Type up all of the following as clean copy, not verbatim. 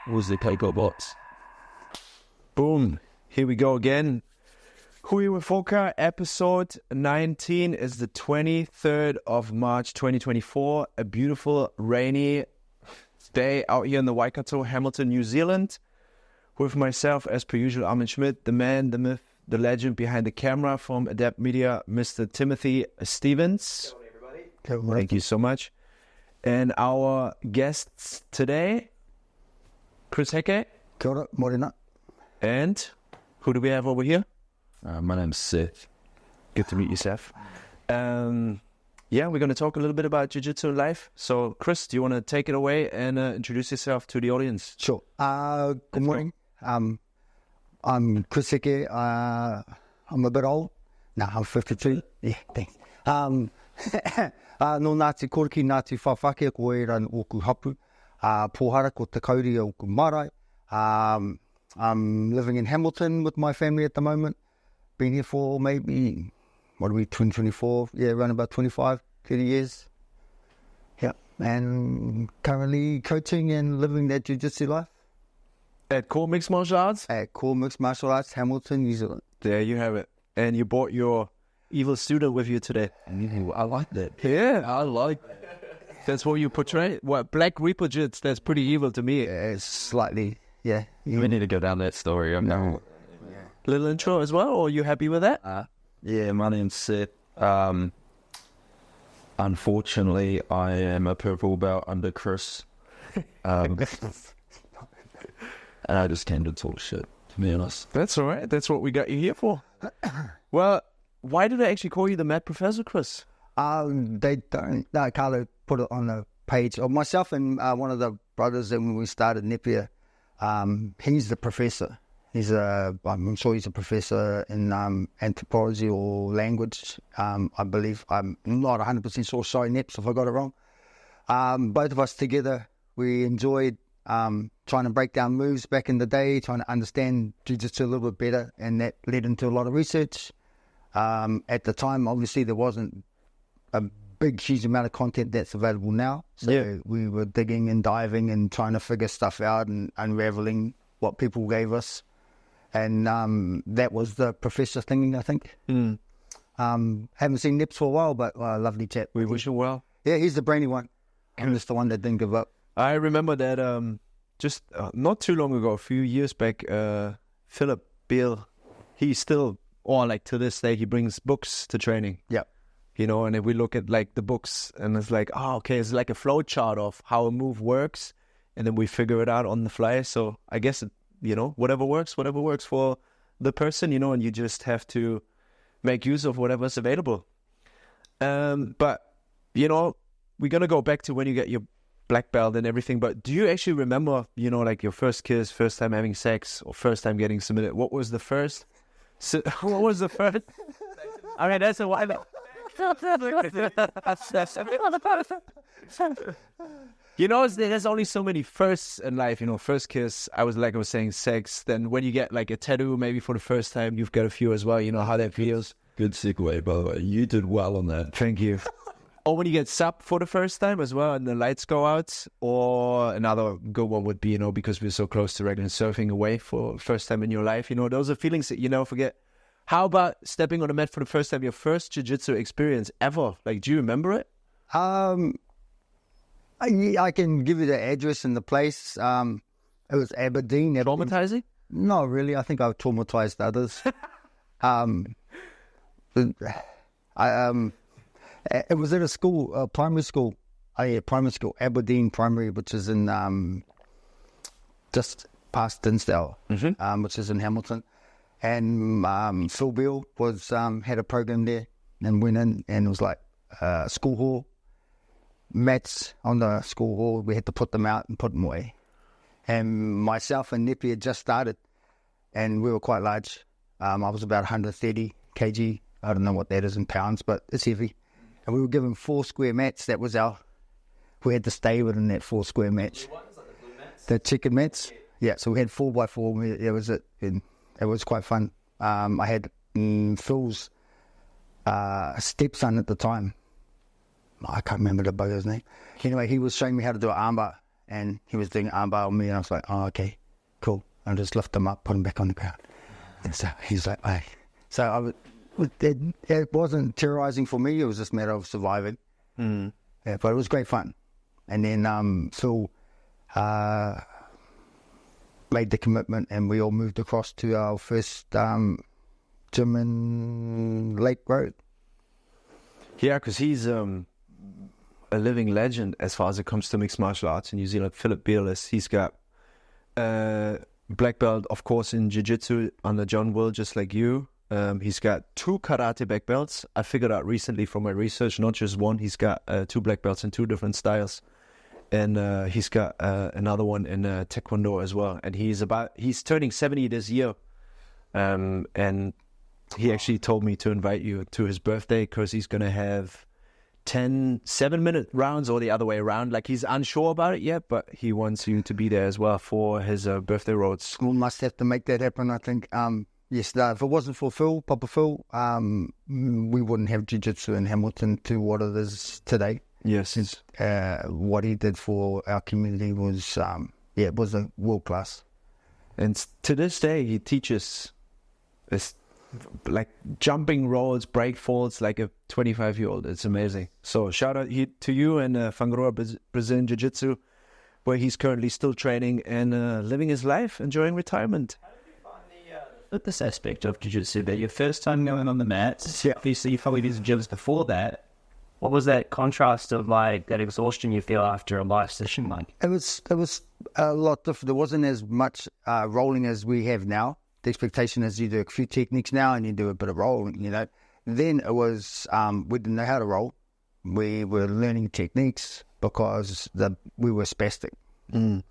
Was the Heke bots? Boom. Here we go again. HUI with HOKA, episode 19 is the 23rd of March 2024. A beautiful rainy day out here in the Waikato, Hamilton, New Zealand. With myself, as per usual, Armin Schmidt, the man, the myth, the legend behind the camera from Adapt Media, Mr. Timothy Stevens. Hello, everybody. Hello. Thank you so much. And our guests today, Chris Heke. Kia ora, morena. And who do we have over here? My name's Seth. Good to meet you, Seth. Yeah, we're going to talk a little bit about Jiu Jitsu in life. So, Chris, do you want to take it away and introduce yourself to the audience? Sure. Good morning. I'm Chris Heke. I'm a bit old. No, I'm 52. Yeah, thanks. No Ngāti Koriki, Ngāti Whawhake, ko e ran oku hapu. Pohara ko te kauri o ku marae. I'm living in Hamilton with my family at the moment. Been here for maybe, 2024? Yeah, around about 25, 30 years. Yeah, and currently coaching and living that jiu-jitsu life. At Core Mixed Martial Arts? At Core Mixed Martial Arts, Hamilton, New Zealand. There you have it. And you brought your evil student with you today. I like that. Yeah, I like that. That's what you portray. What, Black Reaper Jits, that's pretty evil to me. It's slightly, yeah. We need to go down that story. Little intro as well, or are you happy with that? Yeah, my name's Seth. Unfortunately, I am a purple belt under Chris. And I just came to talk shit, to be honest. That's all right. That's what we got you here for. Well, why did they actually call you the Mad Professor, Chris? They don't. No, Carlo put it on the page. Myself and one of the brothers, and when we started Nepia, he's the professor. I'm sure he's a professor in anthropology or language, I believe. I'm not 100% sure. Sorry, Neps, if I got it wrong. Both of us together, we enjoyed trying to break down moves back in the day, trying to understand jiu-jitsu a little bit better, and that led into a lot of research. At the time, obviously, there wasn't a big, huge amount of content that's available now. So we were digging and diving and trying to figure stuff out and unraveling what people gave us. And that was the professor thing, I think. Haven't seen Nips for a while, but lovely chap. We wish him well. Yeah, he's the brainy one. I'm just the one that didn't give up. I remember that just not too long ago, a few years back, Philip Beale, he's still, or like to this day, he brings books to training. Yeah. You know, and if we look at like the books and it's like, oh, okay, it's like a flow chart of how a move works. And then we figure it out on the fly. So I guess, whatever works for the person, and you just have to make use of whatever's available. But, we're going to go back to when you get your black belt and everything. But do you actually remember, like your first kiss, first time having sex, or first time getting submitted? What was the first? What was the first? I mean, that's a while ago. There's only so many firsts in life, first kiss, I was saying sex, then when you get like a tattoo, maybe for the first time, you've got a few as well, how that feels. Good segue, by the way. You did well on that. Thank you. Or when you get subbed for the first time as well, and the lights go out, or another good one would be, because we're so close to regular surfing away for the first time in your life, those are feelings that you never forget. How about stepping on the mat for the first time, your first jiu-jitsu experience ever? Like, do you remember it? I can give you the address and the place. It was Aberdeen. Traumatizing? No, really. I think I traumatized others. It was at a school, primary school. Primary school, Aberdeen Primary, which is in just past Dinsdale, which is in Hamilton. And Phil Beale was had a program there and went in, and it was like school hall. Mats on the school hall, we had to put them out and put them away. And myself and Nippy had just started, and we were quite large. I was about 130 kg. I don't know what that is in pounds, but it's heavy. And we were given 4 square mats. That was we had to stay within that 4 square mats. The chicken mats. Yeah, so we had 4x4. That was it. And it was quite fun. I had Phil's stepson at the time. I can't remember the bugger's name. Anyway, he was showing me how to do an armbar, and he was doing an armbar on me, and I was like, oh, okay, cool. I just lift him up, put him back on the ground. And so he's like, hey. So it wasn't terrorizing for me. It was just a matter of surviving. Mm. Yeah, but it was great fun. And then Phil made the commitment, and we all moved across to our first gym in Lake Road. Yeah, because he's a living legend as far as it comes to mixed martial arts in New Zealand. Philip Beale he's got black belt, of course, in Jiu Jitsu under John Will, just like you. He's got 2 karate black belts. I figured out recently from my research, not just one. He's got 2 black belts in 2 different styles, and he's got another one in Taekwondo as well. And he's turning 70 this year, and he actually told me to invite you to his birthday because he's gonna have 10 7-minute rounds, or the other way around. Like, he's unsure about it yet, but he wants you to be there as well for his birthday roads. We must have to make that happen, I think. Yes, if it wasn't for Phil, Papa Phil, we wouldn't have jiu-jitsu in Hamilton to what it is today. Yes. What he did for our community was, it was a world class. And to this day, he teaches this, like, jumping rolls, break falls like a 25-year-old. It's amazing. So shout out to you and Whangaroa Brazilian Jiu Jitsu, where he's currently still training and living his life, enjoying retirement. How did you find the fitness aspect of Jiu Jitsu? That your first time going on the mats, obviously you probably did some gyms before that. What was that contrast of, like, that exhaustion you feel after a live session like? It was a lot different. There wasn't as much rolling as we have now. The expectation is you do a few techniques now and you do a bit of rolling, you know. Then it was, we didn't know how to roll. We were learning techniques because we were spastic. Mm.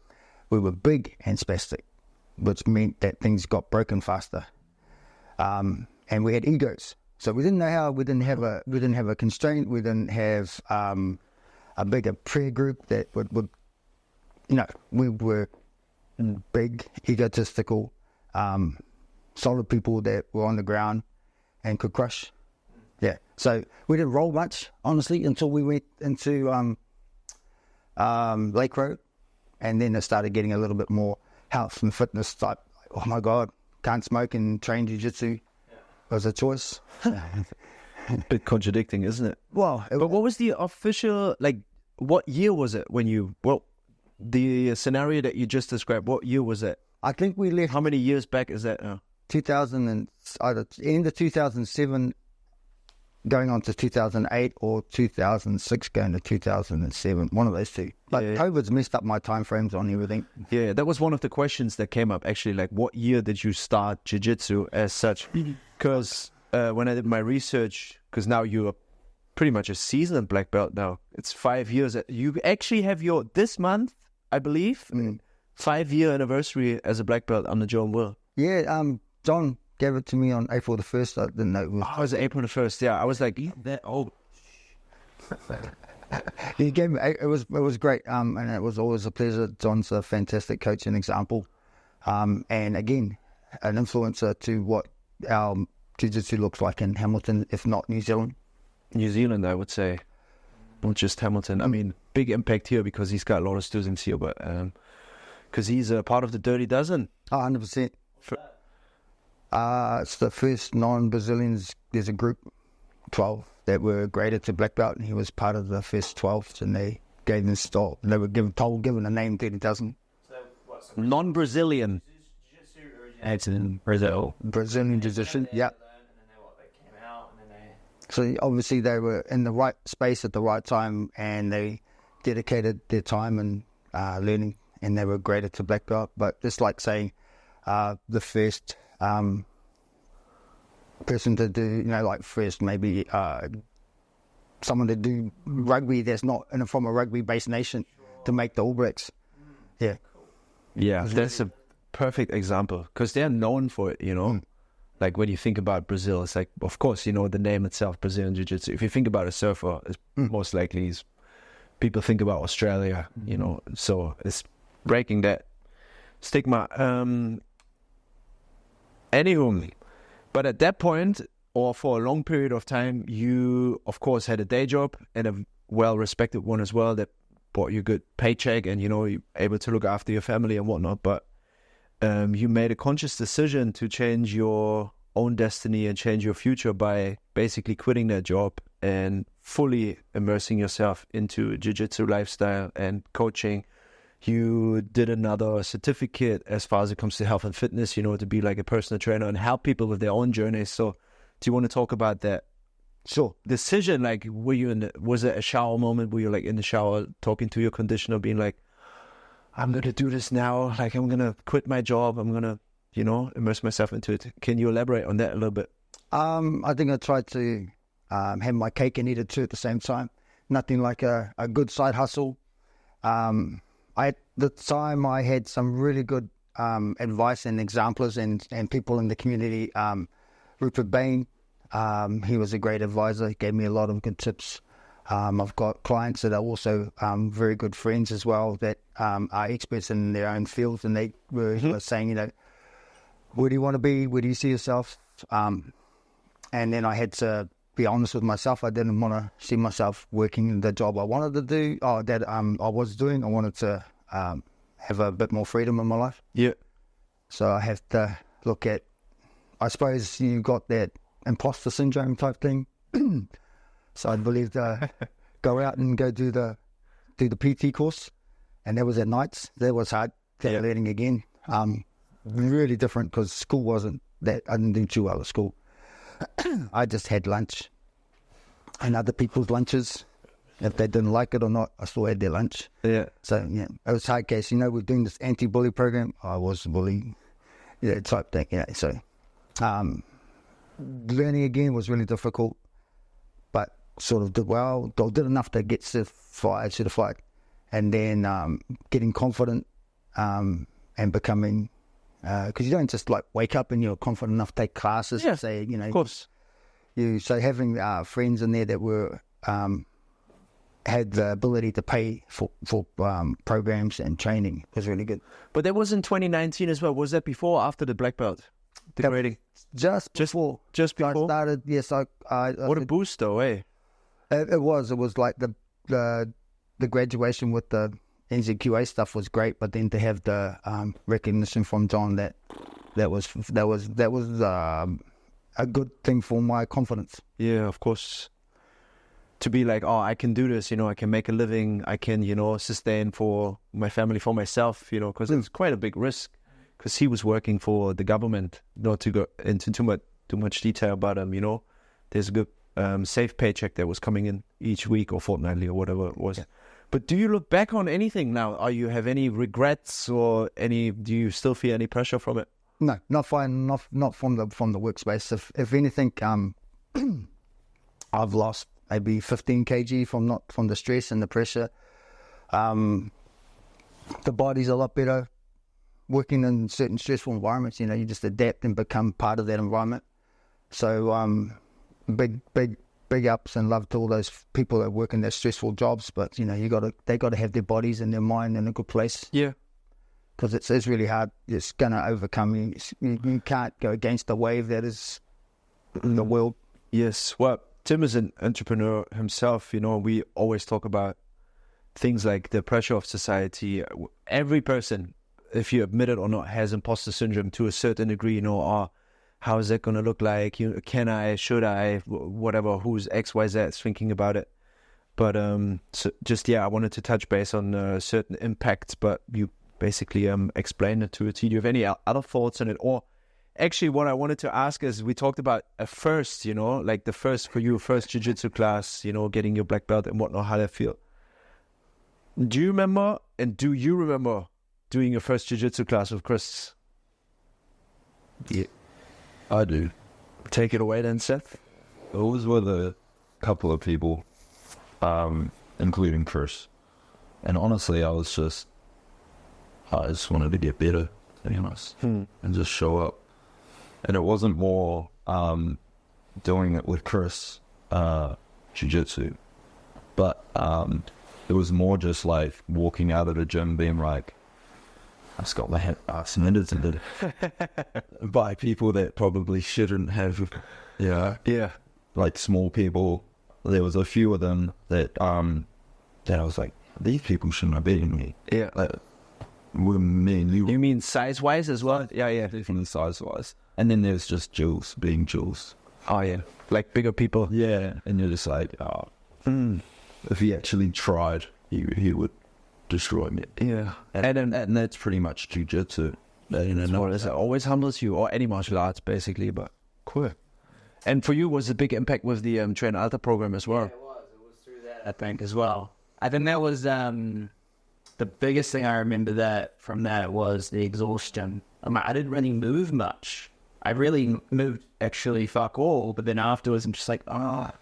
We were big and spastic, which meant that things got broken faster. And we had egos. So we didn't know how, we didn't have a constraint, we didn't have a bigger prayer group that would you know, we were big, egotistical, solid people that were on the ground and could crush. Yeah. So we didn't roll much, honestly, until we went into Lake Road, and then it started getting a little bit more health and fitness type. Oh my God, can't smoke and train jiu-jitsu was a choice. Bit contradicting, isn't it? Well, but what was the official, like, what year was it when you, the scenario that you just described, what year was it? I think we left. How many years back is that now? 2000 and either end of 2007 going on to 2008 or 2006 going to 2007, one of those two. But COVID's messed up my time frames on everything. Yeah, that was one of the questions that came up, actually, like, what year did you start jiu-jitsu as such? Because when I did my research, because now you are pretty much a seasoned black belt now, it's 5 years. You actually have this month, I believe, 5-year anniversary as a black belt under John Will. Yeah, John gave it to me on April the 1st. I didn't know it was... Oh, it was April the 1st, yeah. I was like, that old. He gave me, it was great, and it was always a pleasure. John's a fantastic coach and example, and again, an influencer to what our jiu-jitsu looks like in Hamilton, if not New Zealand. New Zealand, I would say, not just Hamilton. I mean, big impact here because he's got a lot of students here, but because he's a part of the Dirty Dozen. Oh, 100%. It's the first non-Brazilians. There's a group, 12, that were graded to black belt, and he was part of the first 12, and they gave them style. They were given a name, Dirty Dozen. So what's non-Brazilian? Jiu-Jitsu originates in Brazil. Brazilian Jiu-Jitsu, yeah. They came out, and then So obviously they were in the right space at the right time, and they dedicated their time and learning, and they were graded to black belt. But just like saying the first person to do, you know, like first maybe someone to do rugby that's not from a rugby-based nation to make the All Blacks. Yeah. Yeah, that's a perfect example because they're known for it, you know. Like when you think about Brazil, it's like, of course, you know, the name itself, Brazilian Jiu Jitsu. If you think about a surfer, it's most likely people think about Australia, you know. So it's breaking that stigma. Anywho, but at that point, or for a long period of time, you, of course, had a day job and a well-respected one as well that brought you a good paycheck and, you're able to look after your family and whatnot. But you made a conscious decision to change your own destiny and change your future by basically quitting that job and fully immersing yourself into jiu-jitsu lifestyle and coaching. You did another certificate as far as it comes to health and fitness, to be like a personal trainer and help people with their own journeys. So do you want to talk about that? Sure. Decision, like, was it a shower moment? Were you like in the shower talking to your conditioner, being like, I'm going to do this now. Like, I'm going to quit my job. I'm going to, immerse myself into it. Can you elaborate on that a little bit? I think I tried to have my cake and eat it too at the same time. Nothing like a good side hustle. At the time, I had some really good advice and examples and people in the community. Rupert Bain, he was a great advisor. He gave me a lot of good tips. I've got clients that are also very good friends as well that are experts in their own fields, and they were saying, where do you want to be? Where do you see yourself? And then I had to be honest with myself. I didn't want to see myself working the job I wanted to do, that I was doing. I wanted to have a bit more freedom in my life. Yeah. So I have to look at, I suppose you got that imposter syndrome type thing. So I believe to go out and go do the PT course, and that was at nights. That was hard. Learning again. Really different because school wasn't that. I didn't do too well at school. I just had lunch and other people's lunches. If they didn't like it or not, I still had their lunch. Yeah. So, it was hard case. We're doing this anti-bully program. I was a bully, type thing. So, learning again was really difficult, but sort of did well. Did enough to get certified. And then getting confident and becoming... because you don't just like wake up and you're confident enough to take classes. Yeah, say, of course. So having friends in there that were had the ability to pay for programs and training was really good. But that was in 2019 as well. Was that before or after the black belt? The grading? Just before. Just before? I started, yes. What a boost though, eh? It was like the graduation with the NZQA stuff was great, but then to have the recognition from John that was a good thing for my confidence. Yeah, of course. To be like, I can do this, I can make a living, I can, sustain for my family, for myself, because it's quite a big risk. Because he was working for the government, not to go into too much detail about him, there's a good safe paycheck that was coming in each week or fortnightly or whatever it was. Yeah. But do you look back on anything now? Are you have any regrets or do you still feel any pressure from it? No, not from the workspace. If anything, I've lost maybe 15 kg from the stress and the pressure. The body's a lot better working in certain stressful environments. You just adapt and become part of that environment. So big ups and love to all those people that work in their stressful jobs, but they got to have their bodies and their mind in a good place. Yeah, because it's really hard. It's gonna overcome you. You can't go against the wave that is in the world. Yes. Well, Tim is an entrepreneur himself. We always talk about things like the pressure of society. Every person, if you admit it or not, has imposter syndrome to a certain degree. How is that going to look like? Can I, should I, whatever, who's X, Y, Z is thinking about it. But I wanted to touch base on certain impacts, but you basically explained it to a T. Do you have any other thoughts on it? Or actually what I wanted to ask is, we talked about a first, like the first for you, first jiu-jitsu class, getting your black belt and whatnot, how that feel. Do you remember doing your first jiu-jitsu class with Chris? Yeah. I do. Take it away then, Seth. It was with a couple of people, including Chris. And honestly, I just wanted to get better, to be honest, and just show up. And it wasn't more doing it with Chris, jiu-jitsu, but it was more just like walking out of the gym being like, I just got my ass handed to by people that probably shouldn't have, yeah, like small people. there was a few of them that I was like, these people shouldn't have beaten me. Yeah. Like, we're mainly You mean size-wise as well? Yeah. definitely size-wise. And then there's just Jules being Jules. Oh, yeah. Like bigger people. Yeah. And you're just like, if he actually tried, he would destroy me. Yeah. And that's pretty much jiu-jitsu. It always humbles you, or any martial arts, basically, but cool. And for you, was a big impact with the Train Alta program as well? It was through that, I think, as well. I think that was the biggest thing I remember from that was the exhaustion. I didn't really move much. I really moved actually fuck all, but then afterwards I'm just like, I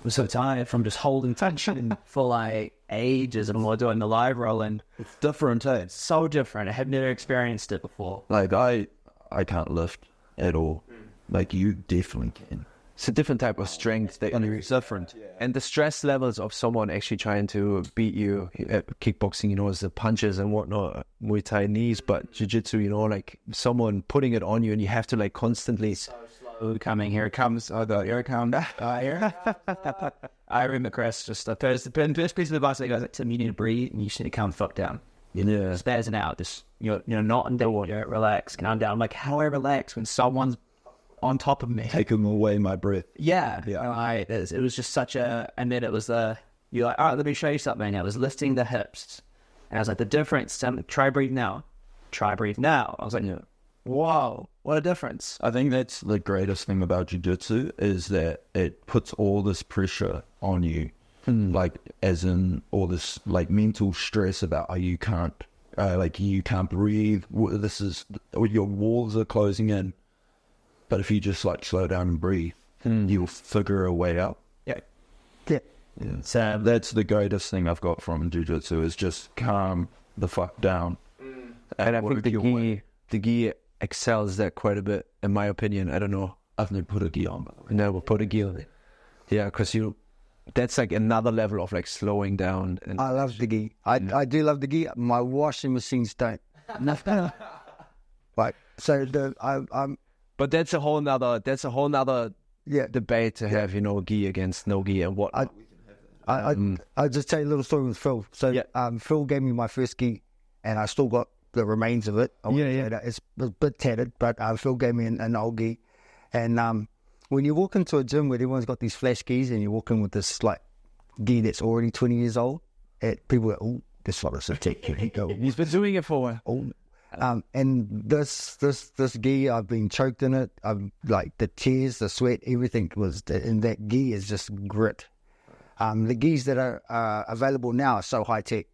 was so tired from just holding tension for like ages and while doing the live roll, and It's different, eh? it's so different. I have never experienced it before. Like, I can't lift at all. Like, you definitely can. It's a different type of strength. It's different. And the stress levels of someone actually trying to beat you at kickboxing, is the punches and whatnot, Muay Thai knees, but jiu-jitsu, like someone putting it on you and you have to like constantly... So slow coming, here it comes, here it comes, here. I remember Chris, just the first piece of advice that goes, Tim, you need to breathe and you just need to calm the fuck down. Yeah. Spazzing out, just, not in the water, relax, calm down. I'm like, how do I relax when someone's on top of me? Taking away my breath. Yeah. It was just such a, and then it was you're like, all right, let me show you something. I was lifting the hips, and I was like, the difference, try breathe now. Try breathe now. I was like, whoa, what a difference. I think that's the greatest thing about jiu-jitsu is that it puts all this pressure on you. Like, as in all this, like, mental stress about, you can't breathe. This is, your walls are closing in. But if you just like slow down and breathe, you'll figure a way out. Yeah. So that's the greatest thing I've got from jiu-jitsu is just calm the fuck down. And I think the gi excels that quite a bit, in my opinion. I don't know. I've never put a gi on, by the way. Never put a gi on. Yeah, because that's like another level of like slowing down. And I love the gi. I do love the gi. My washing machines don't. Like, so I'm. But that's a whole nother debate to have, gi against no gi and what. I'll just tell you a little story with Phil. So Phil gave me my first gi, and I still got the remains of it. It's a bit tattered, but Phil gave me an old gi. And when you walk into a gym where everyone's got these flash gis, and you walk in with this like gi that's already 20 years old, people go, "Oh, this fella's a tech." He's been doing it for a while. And this gi, I've been choked in it. I'm like the tears, the sweat, everything was in that gi is just grit. The gis that are available now are so high tech.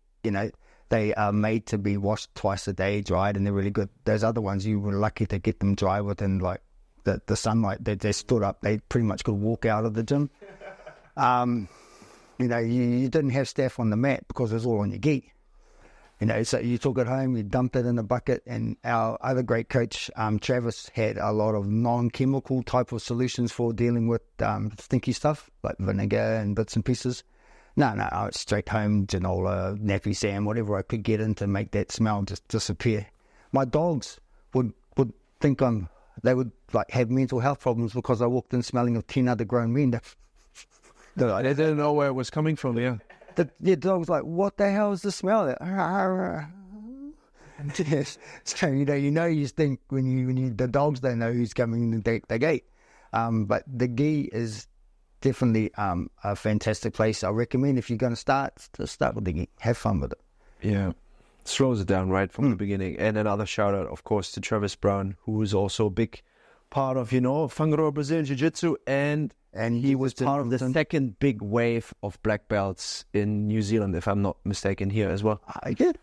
They are made to be washed twice a day, dried, and they're really good. Those other ones, you were lucky to get them dry within like the sunlight. They stood up. They pretty much could walk out of the gym. You didn't have staff on the mat because it was all on your gi. So you took it home, you dumped it in a bucket, and our other great coach, Travis, had a lot of non-chemical type of solutions for dealing with stinky stuff, like vinegar and bits and pieces. No, it's straight home, Genola, Nappy Sam, whatever I could get in to make that smell just disappear. My dogs would think they would like have mental health problems because I walked in smelling of 10 other grown men. They didn't know where it was coming from, yeah. The dog's like, what the hell is the smell? Yes. So you think when the dogs don't know who's coming in the gate. But the gi is definitely a fantastic place. I recommend if you're going to start with the gi. Have fun with it. Yeah, slows it down right from the beginning. And another shout out, of course, to Travis Brown, who is also a big part of Whangaroa Brazilian Jiu Jitsu, and he was part of the second big wave of black belts in New Zealand, if I'm not mistaken, here as well.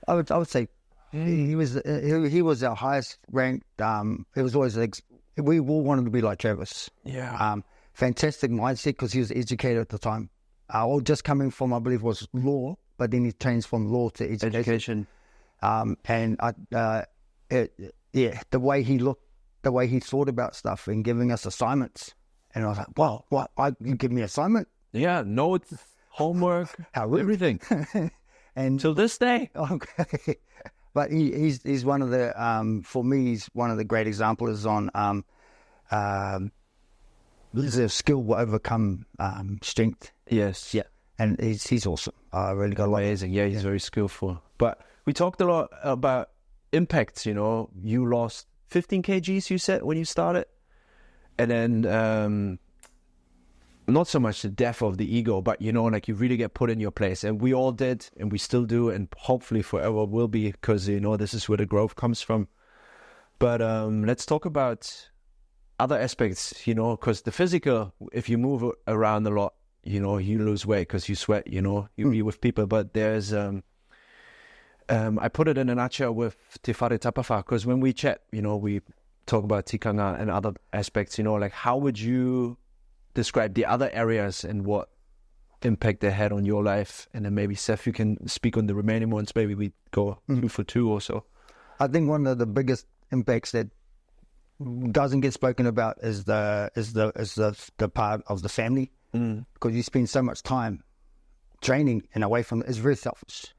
I would say he was our highest ranked. It was always we all wanted to be like Travis. Yeah. Fantastic mindset because he was educated at the time. Or just coming from, I believe, was law, but then he changed from law to education. And the way he looked, the way he thought about stuff and giving us assignments. And I was like, wow, what? You give me an assignment? Yeah, notes, homework, everything. And till this day. Okay. But he's one of the, for me, he's one of the great examples on a skill will overcome strength. Yes. Yeah, and he's awesome. I really got a lot. Amazing. Yeah, he's very skillful. But we talked a lot about impacts, you know. You lost 15 kgs, you said, when you started. And then not so much the death of the ego, but, you know, like you really get put in your place. And we all did, and we still do, and hopefully forever will be, because, you know, this is where the growth comes from. But let's talk about other aspects, you know, because the physical, if you move around a lot, you know, you lose weight because you sweat, you know, you be with people. But there's, I put it in a nutshell with Te Whare Tapawha, because when we chat, you know, we talk about tikanga and other aspects, you know, like how would you describe the other areas and what impact they had on your life? And then maybe Seth, you can speak on the remaining ones. Maybe we go 2 for 2 or so. I think one of the biggest impacts that doesn't get spoken about is the part of the family, because you spend so much time training and away from it. It's very selfish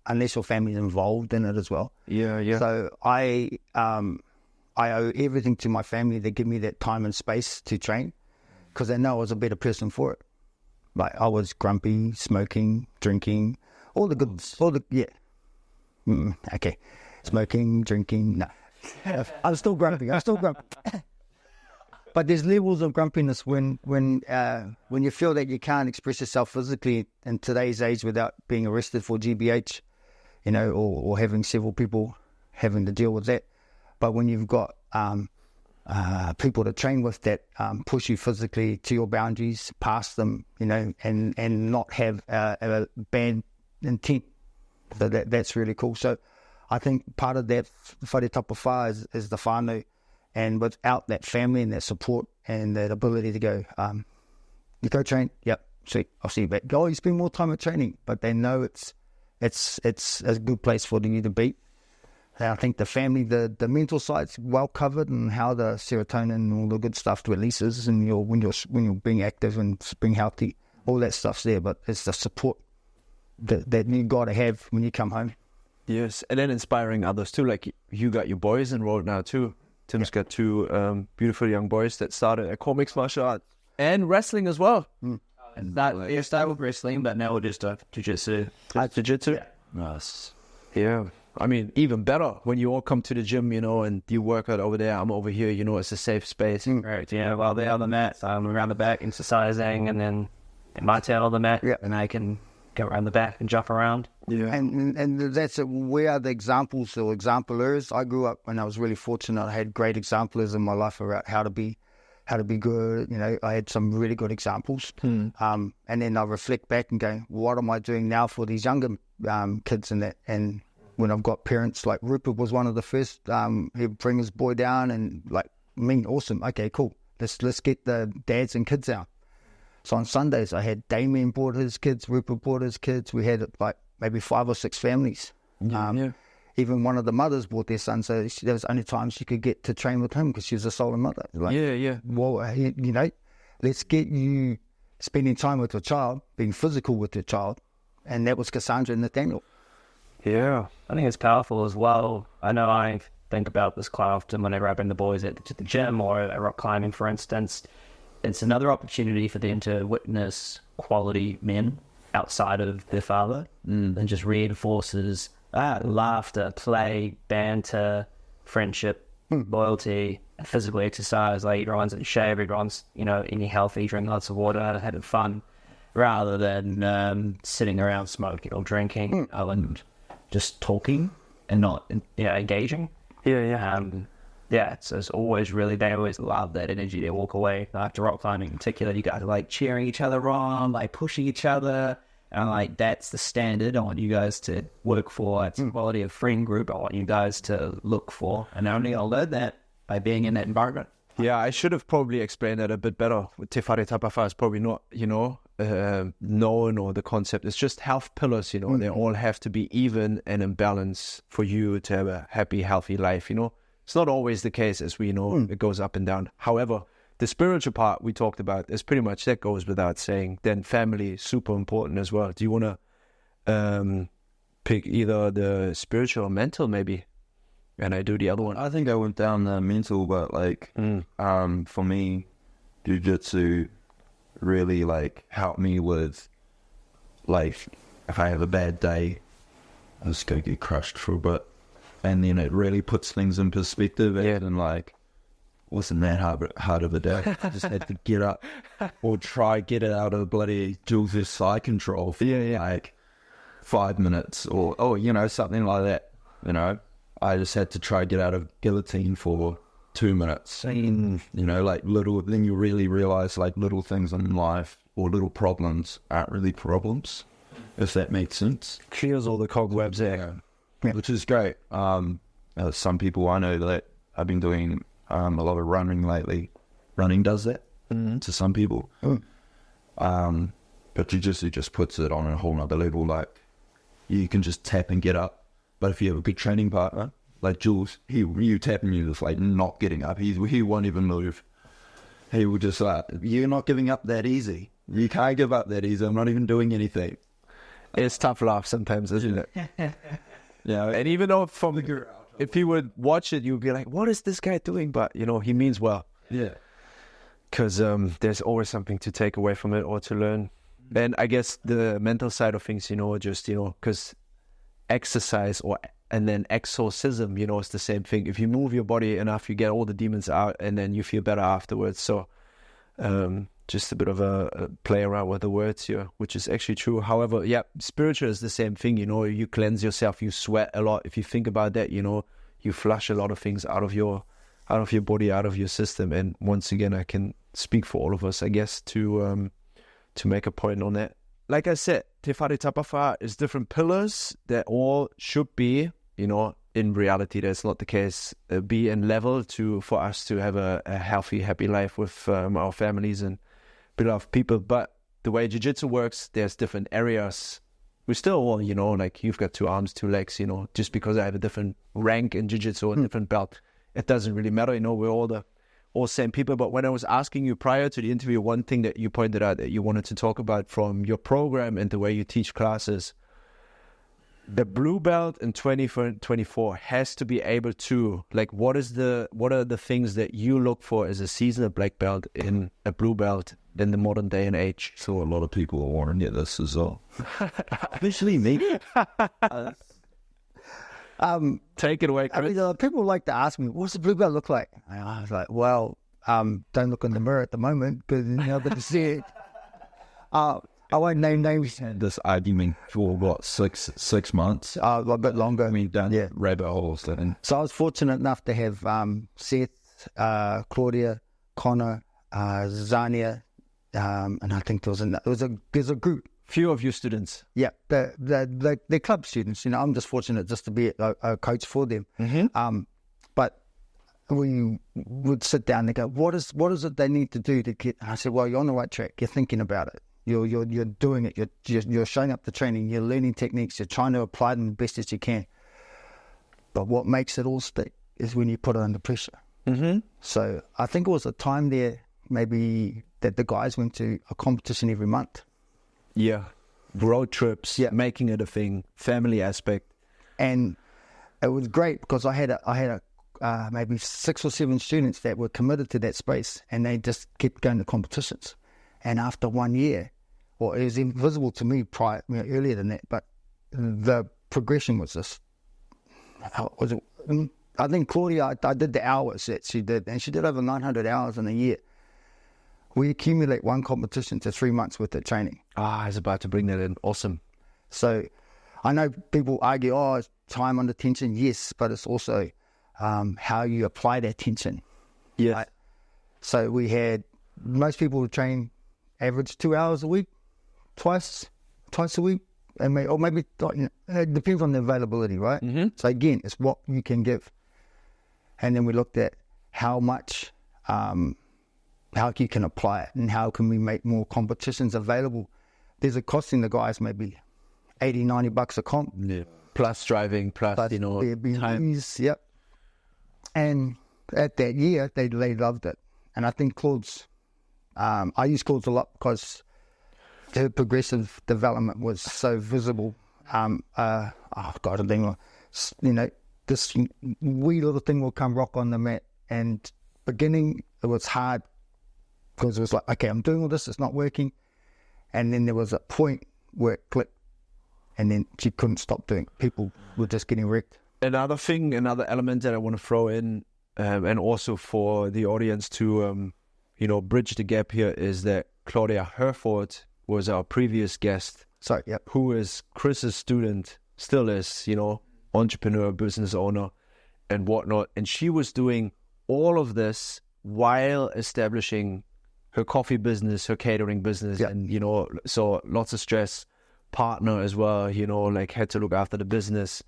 unless your family is involved in it as well. Yeah. So I owe everything to my family. They give me that time and space to train, because they know I was a better person for it. Like I was grumpy, smoking, drinking, okay, smoking, drinking. No, I'm still grumpy. But there's levels of grumpiness when you feel that you can't express yourself physically in today's age without being arrested for GBH, you know, or having several people having to deal with that. But when you've got people to train with that push you physically to your boundaries, past them, you know, and not have a bad intent, so that's really cool. So I think part of that whare tapawha is the whānau, and without that family and that support and that ability to go, you go train, yep, sweet, I'll see you back. Oh, you spend more time at training, but they know it's a good place for you to be. And I think the family, the mental side's well covered, and how the serotonin and all the good stuff releases, and when you're being active and being healthy, all that stuff's there. But it's the support that you got to have when you come home. Yes, and then inspiring others too. Like you got your boys enrolled now too. Tim's got 2 beautiful young boys that started at core mixed martial arts and wrestling as well. And that started with wrestling, but now we're just jiu-jitsu. Jiu-jitsu? Nice. Yeah. I mean, even better when you all come to the gym, you know, and you work out over there. I'm over here, you know, it's a safe space. Right, yeah. While they're on the mat, I'm around the back exercising, and then in my tail on the mat, and I can go around the back and jump around. Yeah. And that's it. We are the examples or exemplars. I grew up and I was really fortunate. I had great exemplars in my life about how to be good. You know, I had some really good examples. And then I reflect back and go, what am I doing now for these younger kids and that? And when I've got parents, like Rupert was one of the first, he'd bring his boy down and like, awesome. Okay, cool. Let's get the dads and kids out. So on Sundays, I had Damien brought his kids, Rupert brought his kids. We had like maybe 5 or 6 families. Even one of the mothers brought their son, so there was only time she could get to train with him because she was a solo mother. Like, well, you know, let's get you spending time with your child, being physical with your child. And that was Cassandra and Nathaniel. Yeah. I think it's powerful as well. I know I think about this quite often whenever I bring the boys to the gym or at rock climbing, for instance. It's another opportunity for them to witness quality men outside of their father, and just reinforces laughter, play, banter, friendship, loyalty, physical exercise. Like everyone's in shape, everyone's, you know, eating healthy, drinking lots of water, having fun, rather than sitting around smoking or drinking and just talking and not engaging. It's always really, they always love that energy. They walk away after rock climbing in particular. You guys are like cheering each other on, like pushing each other. And like, that's the standard I want you guys to work for. It's the quality of friend group I want you guys to look for. And only I'll learn that by being in that environment. Yeah, I should have probably explained that a bit better. Te Whare Tapawha is probably not, you know, known, or the concept. It's just health pillars, you know. They all have to be even and in balance for you to have a happy, healthy life, you know. It's not always the case, as we know. It goes up and down. However, the spiritual part we talked about is pretty much, that goes without saying. Then family is super important as well. Do you want to pick either the spiritual or mental maybe? And I do the other one. I think I went down the mental, but like for me, Jiu Jitsu really like helped me with, like, if I have a bad day, I just go get crushed for a bit, and then it really puts things in perspective. And like, wasn't that hard of a day. I just had to get up or get it out of bloody Jules' side control for like 5 minutes or you know, something like that. You know, I just had to try get out of guillotine for 2 minutes. And, you know, like then you really realize like little things in life or little problems aren't really problems, if that makes sense. Clears all the cobwebs there. Yeah. Which is great. Some people I know that I've been doing a lot of running lately. Running does that to some people. But jiu-jitsu just puts it on a whole nother level. Like, you can just tap and get up. But if you have a good training partner, like Jules, you tap him, you're just like not getting up. He won't even move. He will just like, you're not giving up that easy. You can't give up that easy. I'm not even doing anything. It's tough love sometimes, isn't it? Yeah. And even though if you would watch it, you'd be like, what is this guy doing? But, you know, he means well. Yeah. Because there's always something to take away from it or to learn. And I guess the mental side of things, you know, just, you know, because exercise and then exorcism, you know, it's the same thing. If you move your body enough, you get all the demons out and then you feel better afterwards. So just a bit of a play around with the words here, which is actually true. However, yeah, spiritual is the same thing. You know, you cleanse yourself, you sweat a lot. If you think about that, you know, you flush a lot of things out of your body, out of your system. And once again, I can speak for all of us, I guess, to make a point on that. Like I said, Te Whare Tapawha is different pillars that all should be, you know, in reality, that's not the case, be in level for us to have a healthy, happy life with our families and beloved people. But the way jiu-jitsu works, there's different areas. We still all, you know, like you've got 2 arms, 2 legs, you know, just because I have a different rank in jiu-jitsu or a different belt, it doesn't really matter, you know, we're all same people. But when I was asking you prior to the interview, one thing that you pointed out that you wanted to talk about from your program and the way you teach classes, the blue belt in 2024 has to be able to, like, what are the things that you look for as a seasoned black belt in a blue belt in the modern day and age? So a lot of people are wondering at this as well. Especially me. Take it away, Chris. I mean, people like to ask me, what's the blue belt look like? And I was like, well, don't look in the mirror at the moment, because you're not going to see it. I won't name names. Had this argument for what, six months? A bit longer. I mean, down rabbit holes. So I was fortunate enough to have Seth, Claudia, Connor, Zania, and I think there's a group. Few of your students. Yeah, they're club students. You know, I'm just fortunate just to be a coach for them. But we would sit down and go, what is it they need to do to get? I said, well, you're on the right track. You're thinking about it. You're doing it. You're showing up the training. You're learning techniques. You're trying to apply them the best as you can. But what makes it all stick is when you put it under pressure. So I think it was a time there, maybe, that the guys went to a competition every month. Yeah, road trips. Yeah, making it a thing, family aspect, and it was great because I had maybe 6 or 7 students that were committed to that space, and they just kept going to competitions. And after 1 year, well, it was invisible to me earlier than that, but the progression was just. I think Claudia, I did the hours that she did, and she did over 900 hours in a year. We accumulate 1 competition to 3 months worth of training. I was about to bring that in. Awesome. So I know people argue, it's time under tension. Yes, but it's also how you apply that tension. Yes. Right? So we had, most people would train average 2 hours a week, twice a week, and maybe it depends on the availability, right? So again, it's what you can give. And then we looked at how much, how you can apply it, and how can we make more competitions available. There's a costing the guys maybe $80-90 a comp. Yeah. Plus driving, plus you know, time. Yep. And at that year, they loved it. And I think Claude's, I use Claude's a lot because her progressive development was so visible. I think, you know, this wee little thing will come rock on the mat. And beginning, it was hard because it was like, okay, I'm doing all this, it's not working. And then there was a point where it clicked, and then she couldn't stop doing it. People were just getting wrecked. Another element that I want to throw in, and also for the audience to, bridge the gap here, is that Claudia Herford was our previous guest. So, yeah. Who is Chris's student, still is, entrepreneur, business owner, and whatnot. And she was doing all of this while establishing her coffee business, her catering business, and, so lots of stress, partner as well, had to look after the business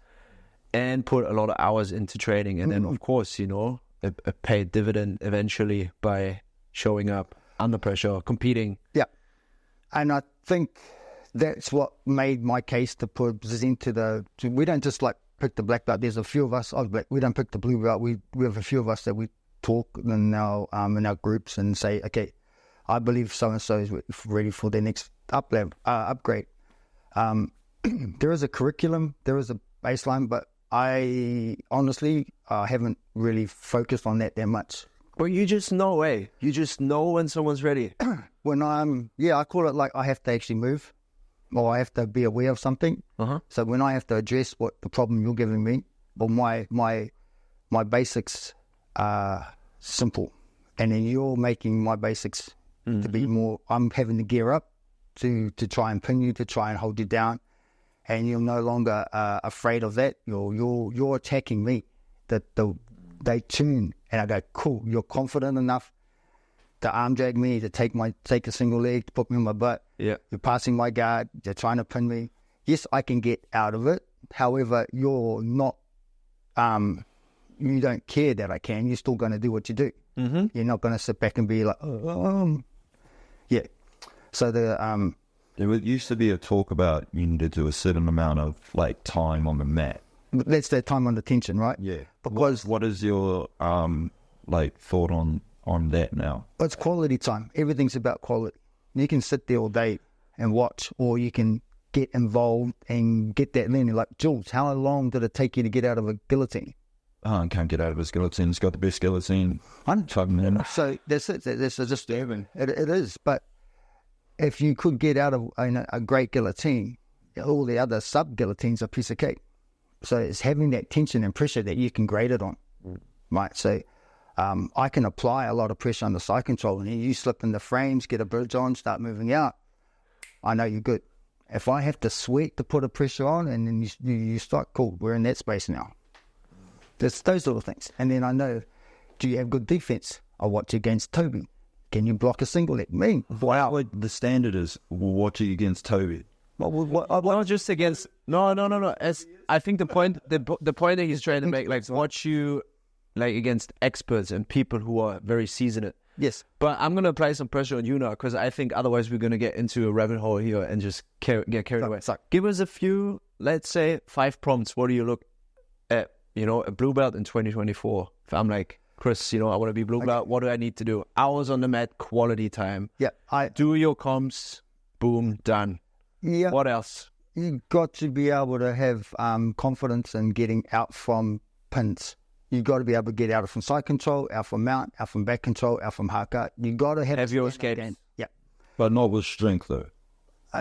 and put a lot of hours into training. And then, of course, a paid dividend eventually by showing up under pressure, competing. Yeah. And I think that's what made my case to put this into we don't just like pick the black belt. There's a few of us, we don't pick the blue belt. We have a few of us that we talk in our groups and say, okay, I believe so-and-so is ready for their next upgrade. There is a curriculum, there is a baseline, but I honestly haven't really focused on that much. Well, you just know, You just know when someone's ready. When I call it like I have to actually move, or I have to be aware of something. So when I have to address what the problem you're giving me, or my basics are simple, and then you're making my basics to be more. I'm having to gear up to try and pin you, to try and hold you down, and you're no longer afraid of that. You're attacking me. They tune, and I go, cool. You're confident enough to arm drag me, to take a single leg, to put me on my butt. Yeah, you're passing my guard. You're trying to pin me. Yes, I can get out of it. However, you're not. You don't care that I can. You're still going to do what you do. You're not going to sit back and be like, yeah. So there used to be a talk about you need to do a certain amount of time on the mat. That's that time under tension, right? Yeah. Because what is your thought on that now? It's quality time. Everything's about quality. You can sit there all day and watch, or you can get involved and get that learning. Like Jules, how long did it take you to get out of a guillotine? I can't get out of a guillotine. It's got the best guillotine. So that's it. That's just it is. But if you could get out of a great guillotine, all the other sub guillotines are a piece of cake. So it's having that tension and pressure that you can grade it on, right? So I can apply a lot of pressure on the side control, and you slip in the frames, get a bridge on, start moving out. I know you're good. If I have to sweat to put a pressure on, and then you start, cool, we're in that space now. There's those little things. And then I know, do you have good defense? I watch you against Toby. Can you block a single leg? Me. Wow. The standard is watch you against Toby. Not just against. No. I think the point that he's trying to make, watch you against experts and people who are very seasoned. Yes. But I'm going to apply some pressure on you now, because I think otherwise we're going to get into a rabbit hole here and just get carried away. Give us a few, let's say 5 prompts. What do you look at, a blue belt in 2024? If I'm like, Chris, I want to be blue belt. What do I need to do? Hours on the mat, quality time. Yeah. Do your comps. Boom, done. Yeah. What else? You got to be able to have confidence in getting out from pins. You got to be able to get out from side control, out from mount, out from back control, out from HOKA. You got to have your escapes. Yeah. But not with strength though.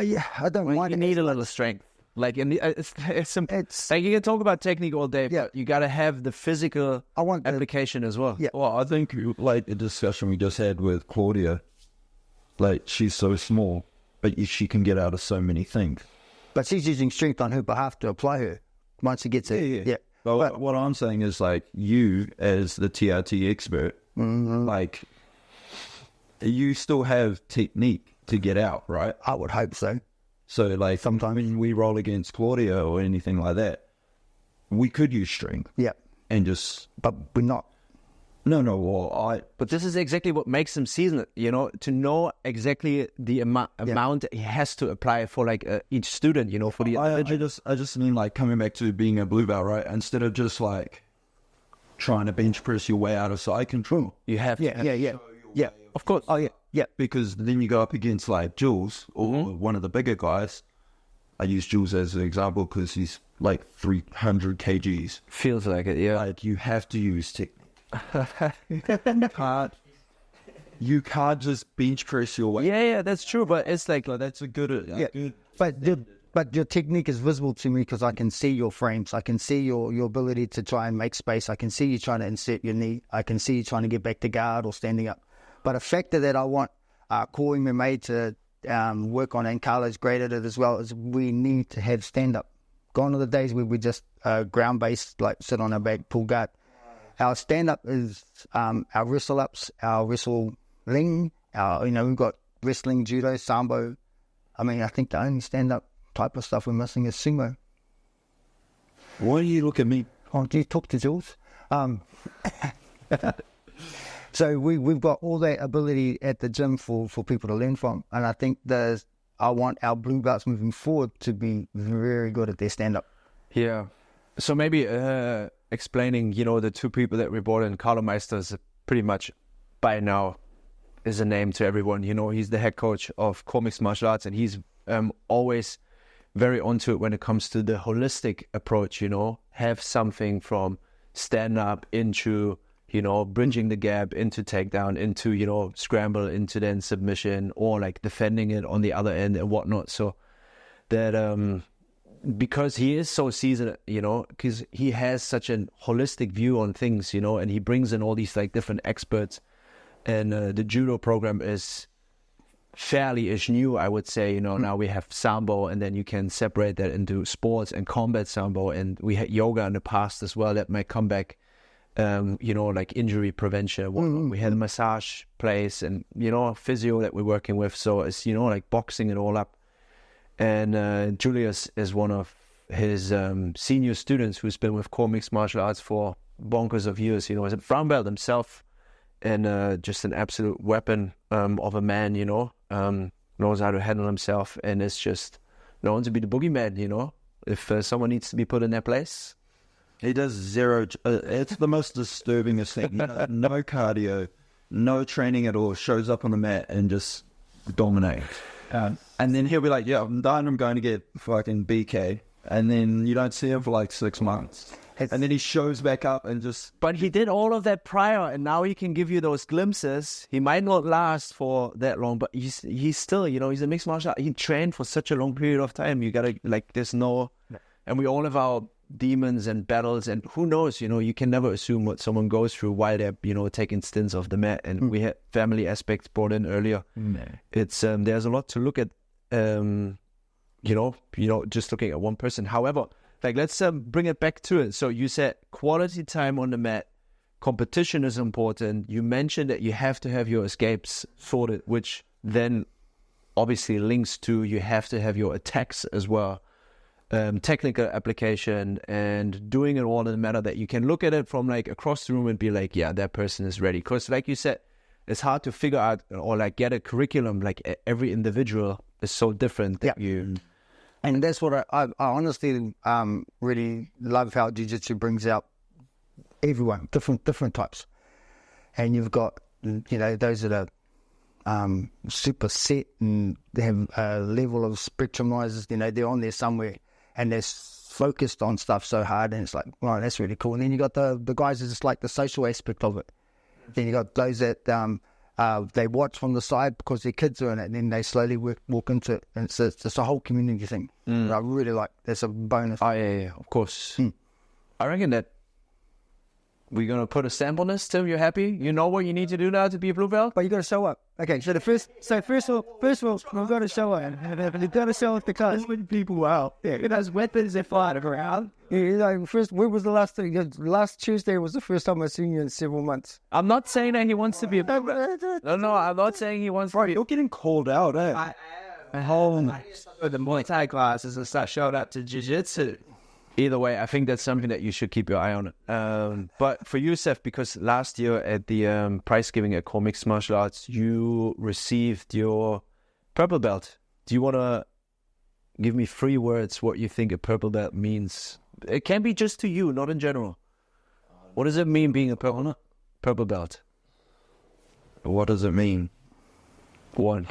Yeah, I don't mind. You need a little strength. It's simple. You can talk about technique all day, but you got to have the physical application as well. Yeah. Well, I think the discussion we just had with Claudia, she's so small, but she can get out of so many things. But she's using strength on her behalf to apply her once she gets it. Yeah. But what I'm saying is, you as the TRT expert, you still have technique to get out, right? I would hope so. So, sometimes when we roll against Claudia or anything like that, we could use strength. Yeah. And just... But we're not. No, But this is exactly what makes him seasoned, to know exactly the amount he has to apply for, each student, for the... I just mean, coming back to being a blue belt, right? Instead of just, trying to bench press your way out of side control. You have to. Yeah. Of course. Oh, yeah. Yeah. Because then you go up against, Jules, or one of the bigger guys. I use Jules as an example because he's, 300 kgs. Feels like it, yeah. You have to use technique. you can't just bench press your weight. Yeah, that's true. But it's like, That's a good. Good. But your technique is visible to me because I can see your frames. I can see your ability to try and make space. I can see you trying to insert your knee. I can see you trying to get back to guard or standing up. But a factor that I want core MMA to work on, and Carlo's great at it as well, is we need to have stand-up. Gone are the days where we just ground-based, like sit on our back, pull guard. Our stand-up is our wrestle-ups, our wrestling, we've got wrestling, judo, sambo. I mean, I think the only stand-up type of stuff we're missing is sumo. Why do you look at me? Oh, do you talk to Jules? So we've got all that ability at the gym for people to learn from. And I think I want our blue belts moving forward to be very good at their stand-up. Yeah. So maybe explaining, the two people that we brought in, Carlo Meister is pretty much by now is a name to everyone. He's the head coach of Core Mixed Martial Arts, and he's always very onto it when it comes to the holistic approach, have something from stand-up into, bridging the gap into takedown, into, scramble, into then submission, or like defending it on the other end and whatnot. So that, because he is so seasoned, because he has such a holistic view on things, and he brings in all these like different experts, and the judo program is fairly-ish new, I would say. Now we have sambo, and then you can separate that into sports and combat sambo, and we had yoga in the past as well that might come back, like injury prevention. We had a massage place and, physio that we're working with. So it's, like boxing it all up. And Julius is one of his senior students who's been with Core Mixed Martial Arts for bonkers of years. He's a brown belt himself, and just an absolute weapon of a man, knows how to handle himself, and it's just known to be the boogeyman, if someone needs to be put in their place. He does zero. It's the most disturbing thing. No cardio, no training at all. Shows up on the mat and just dominates. And then he'll be like, yeah, I'm done. I'm going to get fucking BK. And then you don't see him for like 6 months. And then he shows back up and just... But he did all of that prior, and now he can give you those glimpses. He might not last for that long, but he's still, he's a mixed martial art. He trained for such a long period of time. You gotta, there's no... And we all have our demons and battles, and who knows, you can never assume what someone goes through while they're, taking stints off the mat. And we had family aspects brought in earlier. It's, there's a lot to look at, just looking at one person. However... let's bring it back to it. So you said quality time on the mat, competition is important. You mentioned that you have to have your escapes sorted, which then obviously links to you have to have your attacks as well. Technical application and doing it all in a manner that you can look at it from like across the room and be like, yeah, that person is ready. Because like you said, it's hard to figure out or like get a curriculum. Like every individual is so different that you... And that's what I honestly really love, how Jiu-Jitsu brings out everyone, different types. And you've got, those that are super set and they have a level of spectrumizers, they're on there somewhere and they're focused on stuff so hard, and it's like, wow, that's really cool. And then you got the guys that just like the social aspect of it. Then you got those that... they watch from the side because their kids are in it, and then they slowly walk into it. And it's a whole community thing. I really like. That's a bonus. Oh, yeah, of course. I reckon that we're going to put a stamp on this, Tim. You happy? You know what you need to do now to be a blue belt? But you got to show up. Okay, so first of all, we've got to show up. You've got to show up the class. People out. Yeah, it has weapons that fly around. First, when was the last thing? Last Tuesday was the first time I've seen you in several months. I'm not saying that he wants to be a... No, I'm not saying he wants to be... You're getting called out, eh? I am. I go to the Muay Thai classes and start showing up to Jiu Jitsu. Either way, I think that's something that you should keep your eye on. But for you, Seth, because last year at the prize giving at Core Mixed Martial Arts, you received your purple belt. Do you want to give me 3 words what you think a purple belt means? It can be just to you, not in general. What does it mean being a purple belt? What does it mean? One.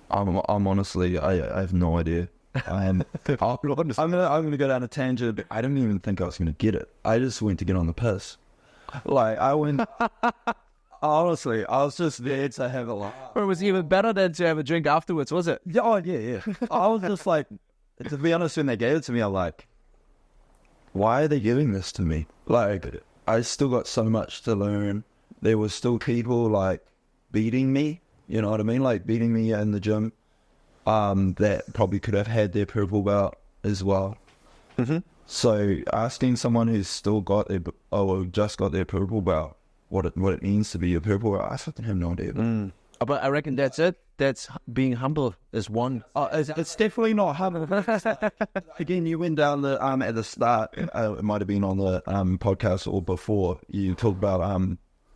I'm honestly, I have no idea. I'm gonna go down a tangent. I didn't even think I was gonna get it. I just went to get on the piss. Like I went Honestly, I was just there to have a laugh. Or it was even better than to have a drink afterwards, was it? Yeah, oh, yeah. I was just like, to be honest, when they gave it to me, I'm like, why are they giving this to me? Like, I still got so much to learn. There was still people like beating me, you know what I mean? Like beating me in the gym, that probably could have had their purple belt as well. Mm-hmm. So asking someone who's still got their, or just got their purple belt, what it means to be a purple belt, I fucking have no idea. But I reckon that's it. That's being humble is one. It's definitely not humble. Again, you went down the at the start. It might have been on the podcast or before. You talked about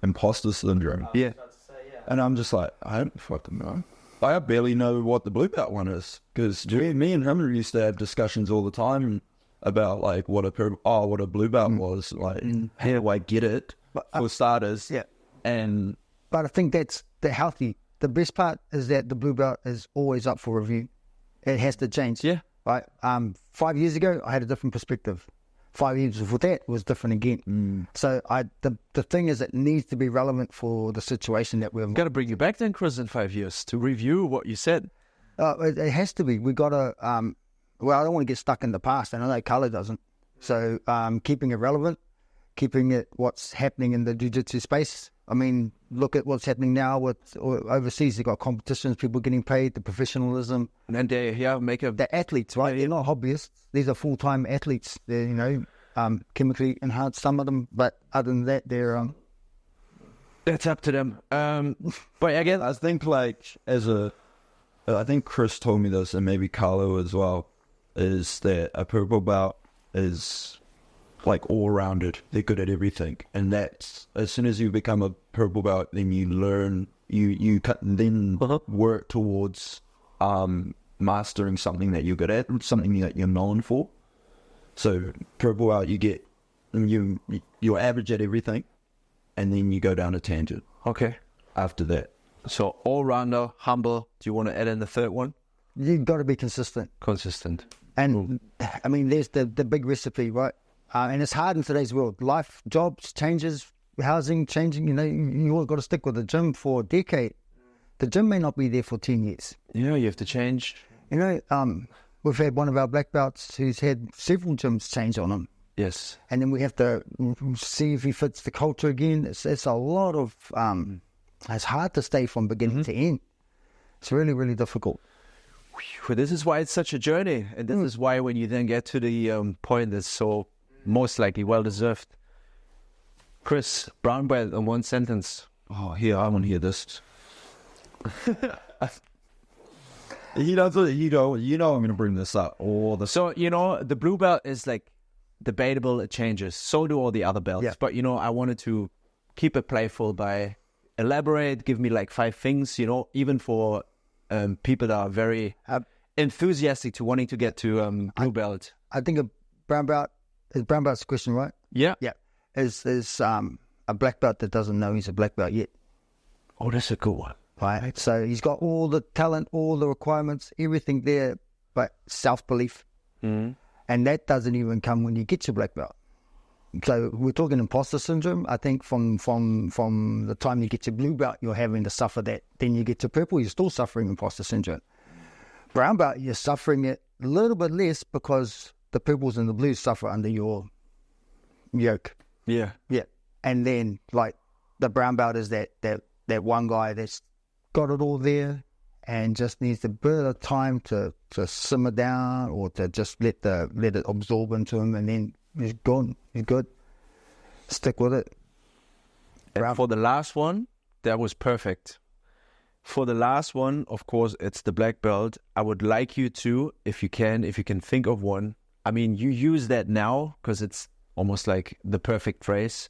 imposter syndrome. Yeah. And I'm just like, I don't fucking know. I barely know what the blue belt one is, because me and him used to have discussions all the time about like what a blue belt was. Like, how do I get it for starters? Yeah. But I think that's the healthy. The best part is that the blue belt is always up for review. It has to change. Yeah. Right. 5 years ago, I had a different perspective. 5 years before that was different again. So the thing is, it needs to be relevant for the situation that we're in. Got to bring you back then, Chris, in 5 years to review what you said. It has to be. We got to. Well, I don't want to get stuck in the past, and I know Carlo doesn't. So keeping it relevant, keeping it what's happening in the jiu-jitsu space. I mean, look at what's happening now with overseas. They've got competitions, people getting paid, the professionalism. And they They're athletes, right? They're not hobbyists. These are full-time athletes. They're, chemically enhanced, some of them. But other than that, they're... That's up to them. But again, I think like I think Chris told me this, and maybe Carlo as well, is that a purple belt is like all-rounded. They're good at everything, and that's, as soon as you become a purple belt, then you learn, you then work towards mastering something that you're good at, something that you're known for. So purple belt, you're average at everything, and then you go down a tangent. Okay. After that. So all-rounder, humble. Do you want to add in the third one? You've got to be consistent. Consistent. And, I mean, there's the big recipe, right? And it's hard in today's world. Life, jobs, changes, housing, changing. You all got to stick with the gym for a decade. The gym may not be there for 10 years. Yeah, you have to change. We've had one of our black belts who's had several gyms change on him. Yes. And then we have to see if he fits the culture again. It's a lot of... it's hard to stay from beginning to end. It's really, really difficult. Well, this is why it's such a journey. And this is why when you then get to the point that's so most likely well-deserved. Chris, brown belt in one sentence. Oh, here, I want to hear this. You know, I'm going to bring this up. So, the blue belt is like debatable. It changes. So do all the other belts. Yeah. But, I wanted to keep it playful by elaborate, give me like 5 things, even for people that are very enthusiastic to wanting to get to blue belt. I think a brown belt is brown belt's the question, right? Yeah. Yeah. Is a black belt that doesn't know he's a black belt yet. Oh, that's a good one. Right. So he's got all the talent, all the requirements, everything there, but self-belief. And that doesn't even come when you get your black belt. So we're talking imposter syndrome. I think from the time you get your blue belt, you're having to suffer that. Then you get to purple, you're still suffering imposter syndrome. Brown belt, you're suffering it a little bit less because the purples and the blues suffer under your yoke. Yeah. Yeah. And then like the brown belt is that one guy that's got it all there and just needs a bit of time to simmer down or to just let it absorb into him, and then he's gone. He's good. Stick with it. And for the last one, that was perfect. For the last one, of course, it's the black belt. I would like you to, if you can think of one. I mean, you use that now because it's almost like the perfect phrase.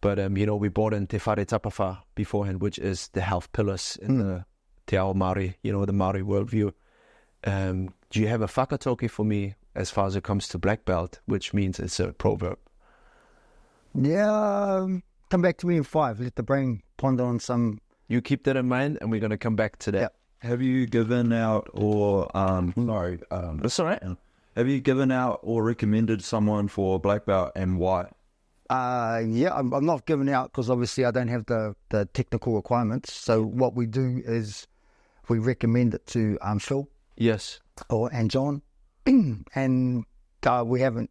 But, we brought in Te Whare Tapawa beforehand, which is the health pillars in the Te Ao Māori, the Māori worldview. Do you have a whakatoke for me as far as it comes to black belt, which means it's a proverb? Yeah, come back to me in 5. Let the brain ponder on some... You keep that in mind, and we're going to come back to that. Yeah. Have you given out or... That's all right. Have you given out or recommended someone for black belt, and why? Yeah, I'm not giving out because obviously I don't have the technical requirements. So what we do is we recommend it to Phil Yes. and John, and we haven't,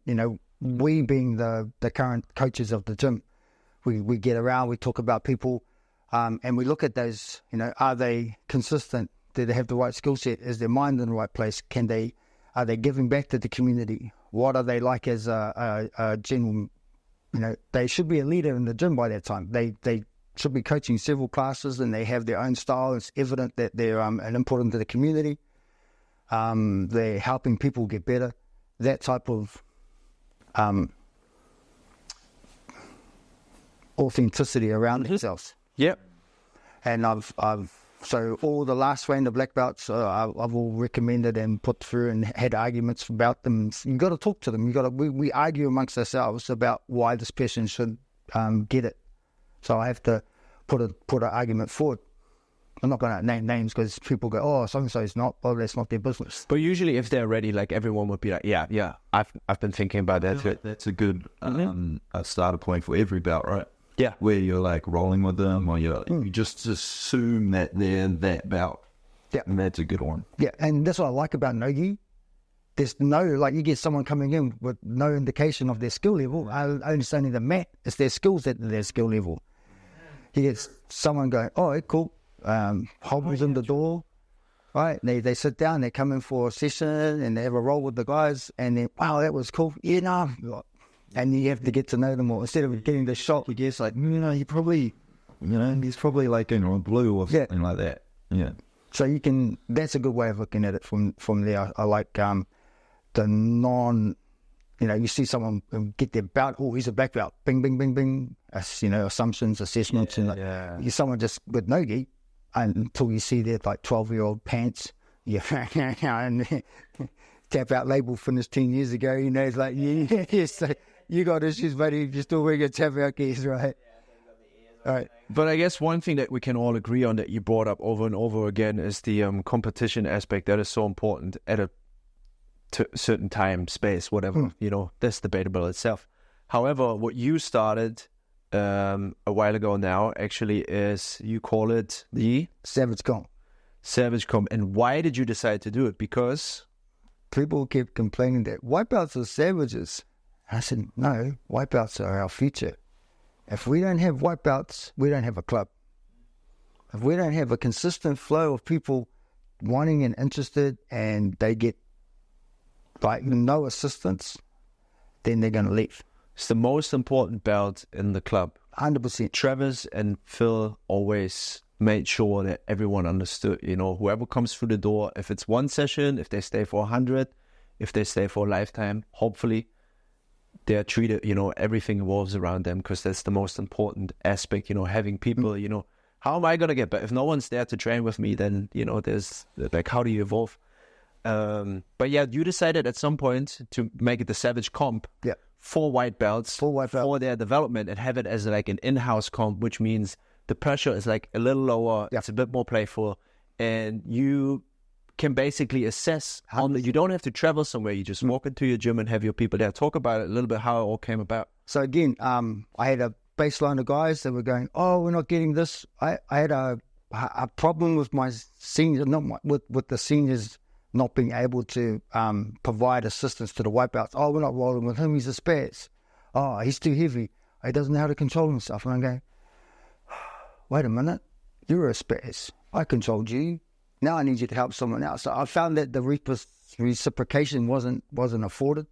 we being the current coaches of the gym, we get around, we talk about people, and we look at those, are they consistent? Do they have the right skill set? Is their mind in the right place? Are they giving back to the community? What are they like as a general? They should be a leader in the gym by that time. They should be coaching several classes and they have their own style. It's evident that they're an input into the community. They're helping people get better. That type of authenticity around themselves. Yep. And so all the last round of black belts, I've all recommended and put through and had arguments about them. You got to talk to them. We argue amongst ourselves about why this person should get it. So I have to put an argument forward. I'm not going to name names because people go, oh, so and so is not. Well, that's not their business. But usually, if they're ready, like everyone would be like, yeah, I've been thinking about that too. That's a good a starter point for every bout, right? Yeah. Where you're like rolling with them, or you just assume that they're that bout. Yeah. And that's a good one. Yeah, and that's what I like about no-gi. There's you get someone coming in with no indication of their skill level, understanding the mat, it's their skills at their skill level. You get someone going, oh, cool, hobbles in the door, right? They sit down, they come in for a session, and they have a roll with the guys, and then, wow, that was cool. Yeah, no. And you have to get to know them all. Instead of getting the shot, I guess, like, he probably, he's probably like in blue or something like that. Yeah. So that's a good way of looking at it from there. I like the non, you see someone get their belt, oh, he's a black belt, bing, bing, bing, bing, assumptions, assessments, and someone just with no-gi until you see their like 12-year-old pants, and tap out label finished 10 years ago, it's like, yes, you got issues, buddy, you're still wearing your tap out gears, right? All right. But I guess one thing that we can all agree on that you brought up over and over again is the competition aspect. That is so important at a certain time, space, whatever, that's debatable itself. However, what you started a while ago now actually is, you call it the Savage Comp. Savage Comp. And why did you decide to do it? Because people kept complaining that white belts are savages. I said, no, white belts are our future. If we don't have white belts, we don't have a club. If we don't have a consistent flow of people wanting and interested, and they get like no assistance, then they're going to leave. It's the most important belt in the club. 100%. Travis and Phil always made sure that everyone understood, whoever comes through the door, if it's one session, if they stay for 100, if they stay for a lifetime, hopefully they're treated, everything revolves around them, because that's the most important aspect, having people, how am I going to get better? If no one's there to train with me, then, there's like, how do you evolve? But yeah, you decided at some point to make it the Savage Comp for white belts, for their development, and have it as like an in-house comp, which means the pressure is like a little lower, it's a bit more playful, and you can basically assess you don't have to travel somewhere, you just walk into your gym and have your people there. Talk about it a little bit, how it all came about. So again, I had a baseline of guys that were going, oh, we're not getting this. I had a problem with my seniors, with the seniors not being able to provide assistance to the white belts. Oh, we're not rolling with him, he's a spaz. Oh, he's too heavy, he doesn't know how to control himself. And I'm going, wait a minute, you're a spaz, I controlled you, now I need you to help someone else. So I found that the reciprocation wasn't afforded,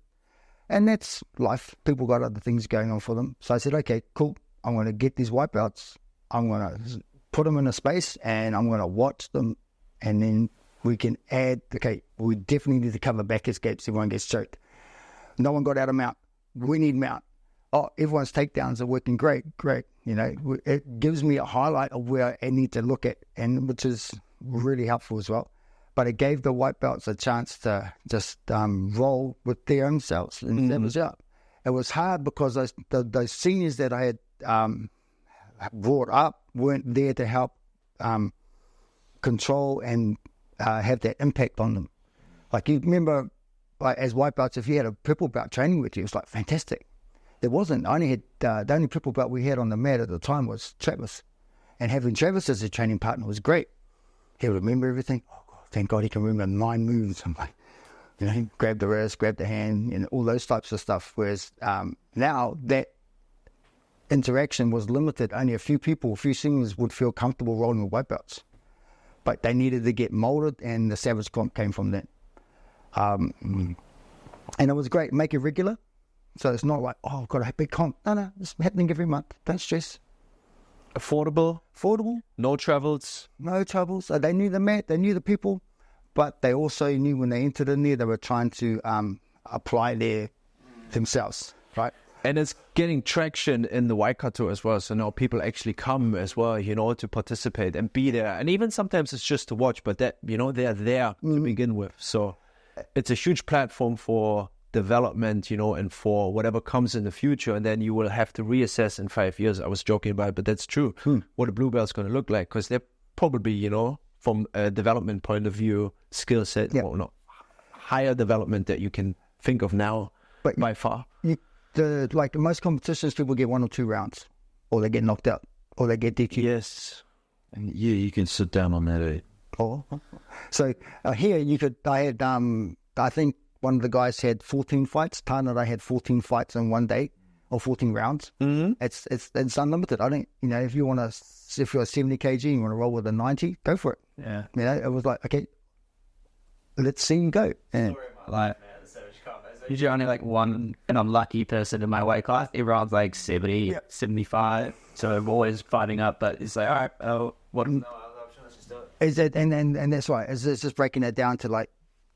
and that's life. People got other things going on for them. So I said, okay, cool, I'm going to get these white belts, I'm going to put them in a space, and I'm going to watch them, and then we can add, okay, we definitely need to cover back escapes, everyone gets choked. No one got out of mount, we need mount. Oh, everyone's takedowns are working great. It gives me a highlight of where I need to look at, and which is really helpful as well. But it gave the white belts a chance to just roll with their own selves, and that was it. It was hard because those seniors that I had brought up weren't there to help control and have that impact on them. Like, you remember, like, as white belts, if you had a purple belt training with you, it was like fantastic. There wasn't. I only had the only purple belt we had on the mat at the time was Travis, and having Travis as a training partner was great. He'll remember everything. Oh God, thank God he can remember 9 moves. I'm like, grab the wrist, grab the hand, and all those types of stuff. Whereas now that interaction was limited. Only a few seniors would feel comfortable rolling with white belts, but they needed to get molded, and the Savage comp came from that. And it was great. Make it regular. So it's not like, oh, I've got a big comp. No, it's happening every month. Don't stress. Affordable. No troubles. No troubles. So they knew the mat, they knew the people, but they also knew when they entered in there, they were trying to apply themselves, right? And it's getting traction in the Waikato as well. So now people actually come as well, to participate and be there. And even sometimes it's just to watch, but that, they're there to begin with. So it's a huge platform for development, and for whatever comes in the future. And then you will have to reassess in 5 years. I was joking about it, but that's true. What a blue belt's going to look like, because they're probably, from a development point of view, skill set, higher development that you can think of now, but by far. Like most competitions, people get 1 or 2 rounds, or they get knocked out, or they get DQ. Yes. And you can sit down on that. So here I had, I think one of the guys had 14 fights. Tana, they had 14 fights in one day, or 14 rounds. It's unlimited. I don't, if you're a 70 kg, you want to roll with a 90, go for it. Yeah. It was like, okay, let's see you go. And usually only like one an unlucky person in my weight class. Everyone's like 70, 75. So I'm always fighting up, but it's like, all right, what? No other option, let's just do it. Is it, and that's right. It's just breaking it down to like,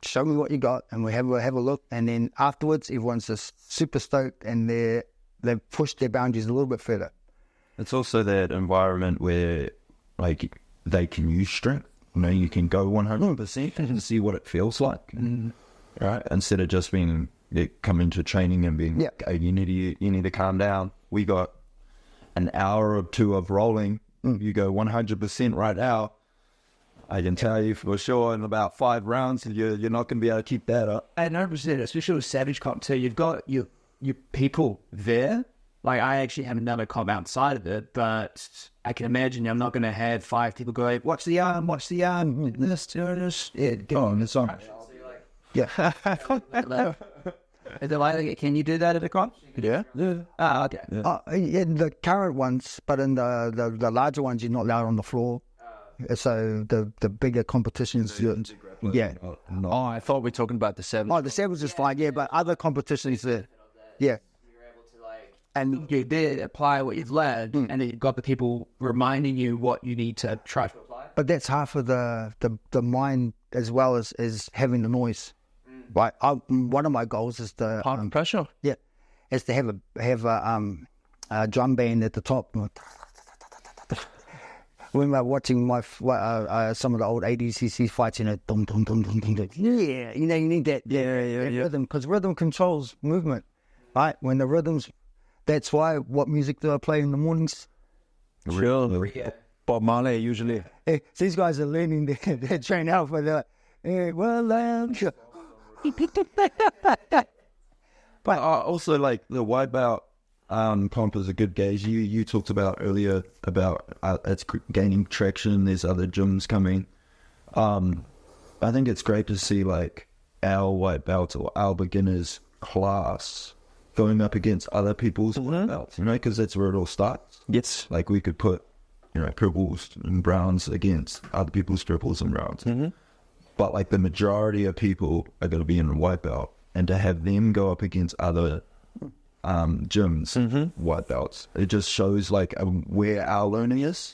show me what you got, and we have a look, and then afterwards, everyone's just super stoked, and they've pushed their boundaries a little bit further. It's also that environment where, like, they can use strength. You can go 100% and see what it feels like, right? Instead of just being coming to training and being, okay, you need to calm down. We got an hour or 2 of rolling. You go 100% right now. I can tell you for sure in about 5 rounds, you're not going to be able to keep that up. And 100%, especially with Savage Comp too, you've got your people there. Like, I actually haven't done a comp outside of it, but I can imagine I'm not going to have 5 people go, watch the arm, this, get on, it's on. Yeah. Is it like, can you do that at a comp? Yeah. Okay. In the current ones, but in the larger ones, you're not allowed on the floor. So the bigger competitions, Oh, I thought we were talking about the 7. Oh, the 7s is fine, but other competitions, You're able to and you did apply what you've learned, and then you've got the people reminding you what you need to try to apply. But that's half of the mind as well as having the noise, right? One of my goals is to pressure. Yeah, is to have a drum band at the top. When I'm watching my some of the old ADCC fights, dum dum dum dum dum, you need that rhythm, because rhythm controls movement, right? When the rhythms, that's why. What music do I play in the mornings? Sure. Bob Marley usually. These guys are learning their train out for that. Sure. But also, like, the white belt comp is a good gauge. You talked about earlier about it's gaining traction. There's other gyms coming. I think it's great to see, like, our white belts or our beginners class going up against other people's white belts, because that's where it all starts. Yes. Like, we could put, purples and browns against other people's purples and browns. But, like, the majority of people are going to be in a white belt, and to have them go up against other gyms, white belts, it just shows, like, where our learning is.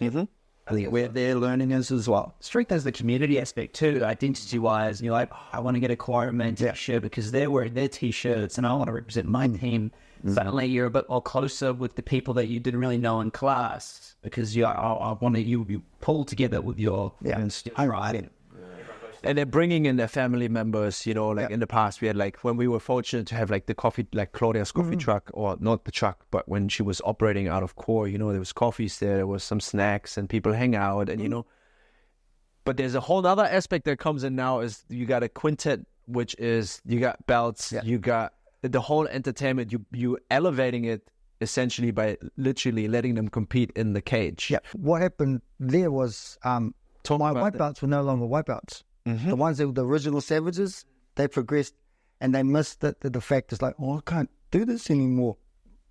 I think where their learning is as well. Strength has the community aspect too, identity-wise. And you're like, I want to get a Quarterman t-shirt because they're wearing their t-shirts, and I want to represent my team. Suddenly, you're a bit more closer with the people that you didn't really know in class, because I want you pull together with your right. And they're bringing in their family members, in the past we had, like, when we were fortunate to have, like, the coffee, like Claudia's coffee truck, or not the truck, but when she was operating out of core, there was coffees there was some snacks, and people hang out, and, but there's a whole other aspect that comes in now is you got a quintet, which is, you got belts, you got the whole entertainment, you elevating it essentially by literally letting them compete in the cage. Yeah. What happened there was my white belts were no longer white belts. The ones that were the original savages, they progressed and they missed it. The fact is like, oh, I can't do this anymore.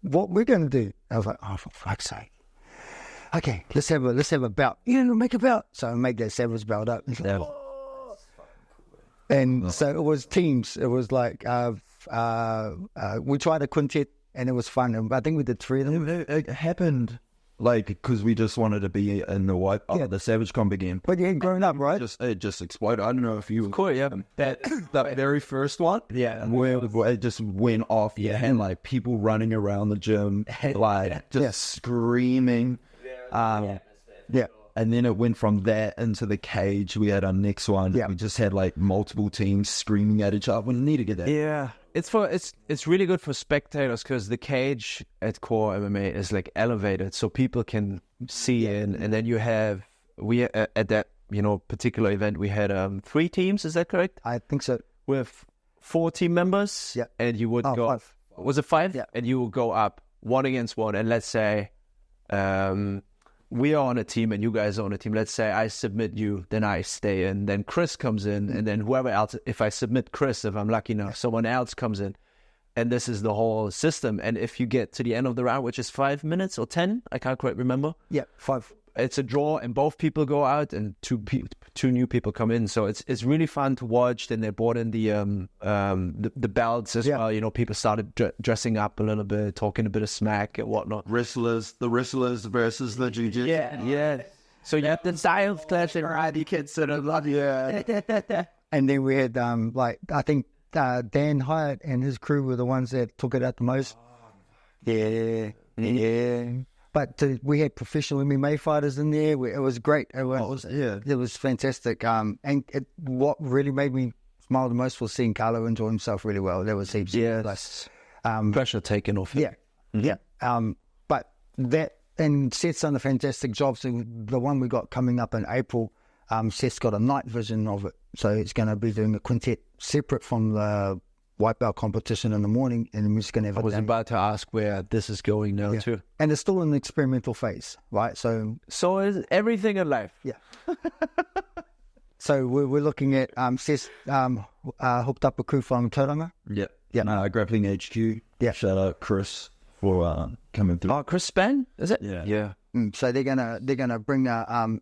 What we're going to do? I was like, oh, for fuck's sake. Okay, let's have a belt. Make a belt. So I make that savage belt up. Like, oh. And so it was teams. It was like we tried a quintet and it was fun. And I think we did 3 of them. It happened like because we just wanted to be in the white, the savage comp again. But you had grown up, right? It just exploded. I don't know if you cool, yeah. That very first one, where it just went off, and like people running around the gym, like just screaming, And then it went from that into the cage. We had our next one. We just had like multiple teams screaming at each other. We need to get that. Yeah. It's really good for spectators because the cage at Core MMA is like elevated so people can see in. And then you have, at that, particular event, we had 3 teams. Is that correct? I think so. With 4 team members. Yeah. And you would go. 5. Was it 5? Yeah. And you will go up 1 against 1. And let's say, we are on a team and you guys are on a team. Let's say I submit you, then I stay in. Then Chris comes in, and then whoever else. If I submit Chris, if I'm lucky enough, someone else comes in, and this is the whole system. And if you get to the end of the round, which is 5 minutes or 10, I can't quite remember. Yeah, 5. It's a draw, and both people go out, and two new people come in. So it's really fun to watch. Then they brought in the belts as well. People started dressing up a little bit, talking a bit of smack and whatnot. The wrestlers versus the jiu-jitsu. Yeah. So you have the styles clash and karate kids sort of love. And then we had I think Dan Hyatt and his crew were the ones that took it out the most. Yeah. But we had professional MMA fighters in there. It was great. It was fantastic. And what really made me smile the most was seeing Carlo enjoy himself really well. That was heaps. Yes. Pressure taken off him. Yeah. Mm-hmm. Yeah. But that, and Seth's done a fantastic job. So the one we got coming up in April, Seth's got a night version of it. So it's going to be doing a quintet separate from the white belt competition in the morning, and we're just going to have I was about to ask where this is going now too. And it's still in the experimental phase, right? So is everything in life. Yeah. So we're looking at Seth hooked up a crew from Tauranga. Yep. Yeah. Grappling HQ. Yeah. Shout out Chris for coming through. Oh, Chris Span, is it? Yeah. So they're gonna bring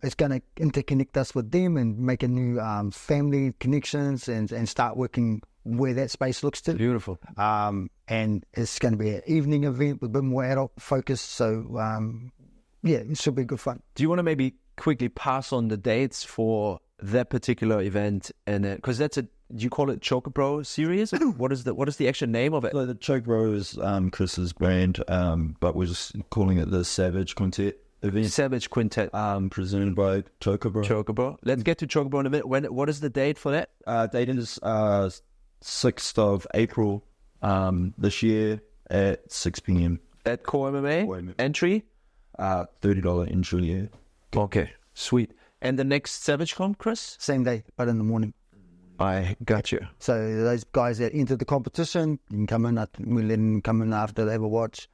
it's gonna interconnect us with them and make a new family connections and start working where that space looks to. Beautiful. And it's going to be an evening event with a bit more adult focus. So it should be good fun. Do you want to maybe quickly pass on the dates for that particular event? And because do you call it Choker Bro series? What is the actual name of it? So the Choker Bro is Chris's brand, but we're just calling it the Savage Quintet event. Savage Quintet, presented by Choker Bro. Choker Bro. Let's get to Choker Bro in a minute. What is the date for that? Date is 6th of April this year at 6 p.m. At Core MMA? Entry? $30 entry, yeah. Okay, sweet. And the next Savage Comp, Chris? Same day, but in the morning. I got you. So those guys that entered the competition, you can come in. We let them come in after they have a watch.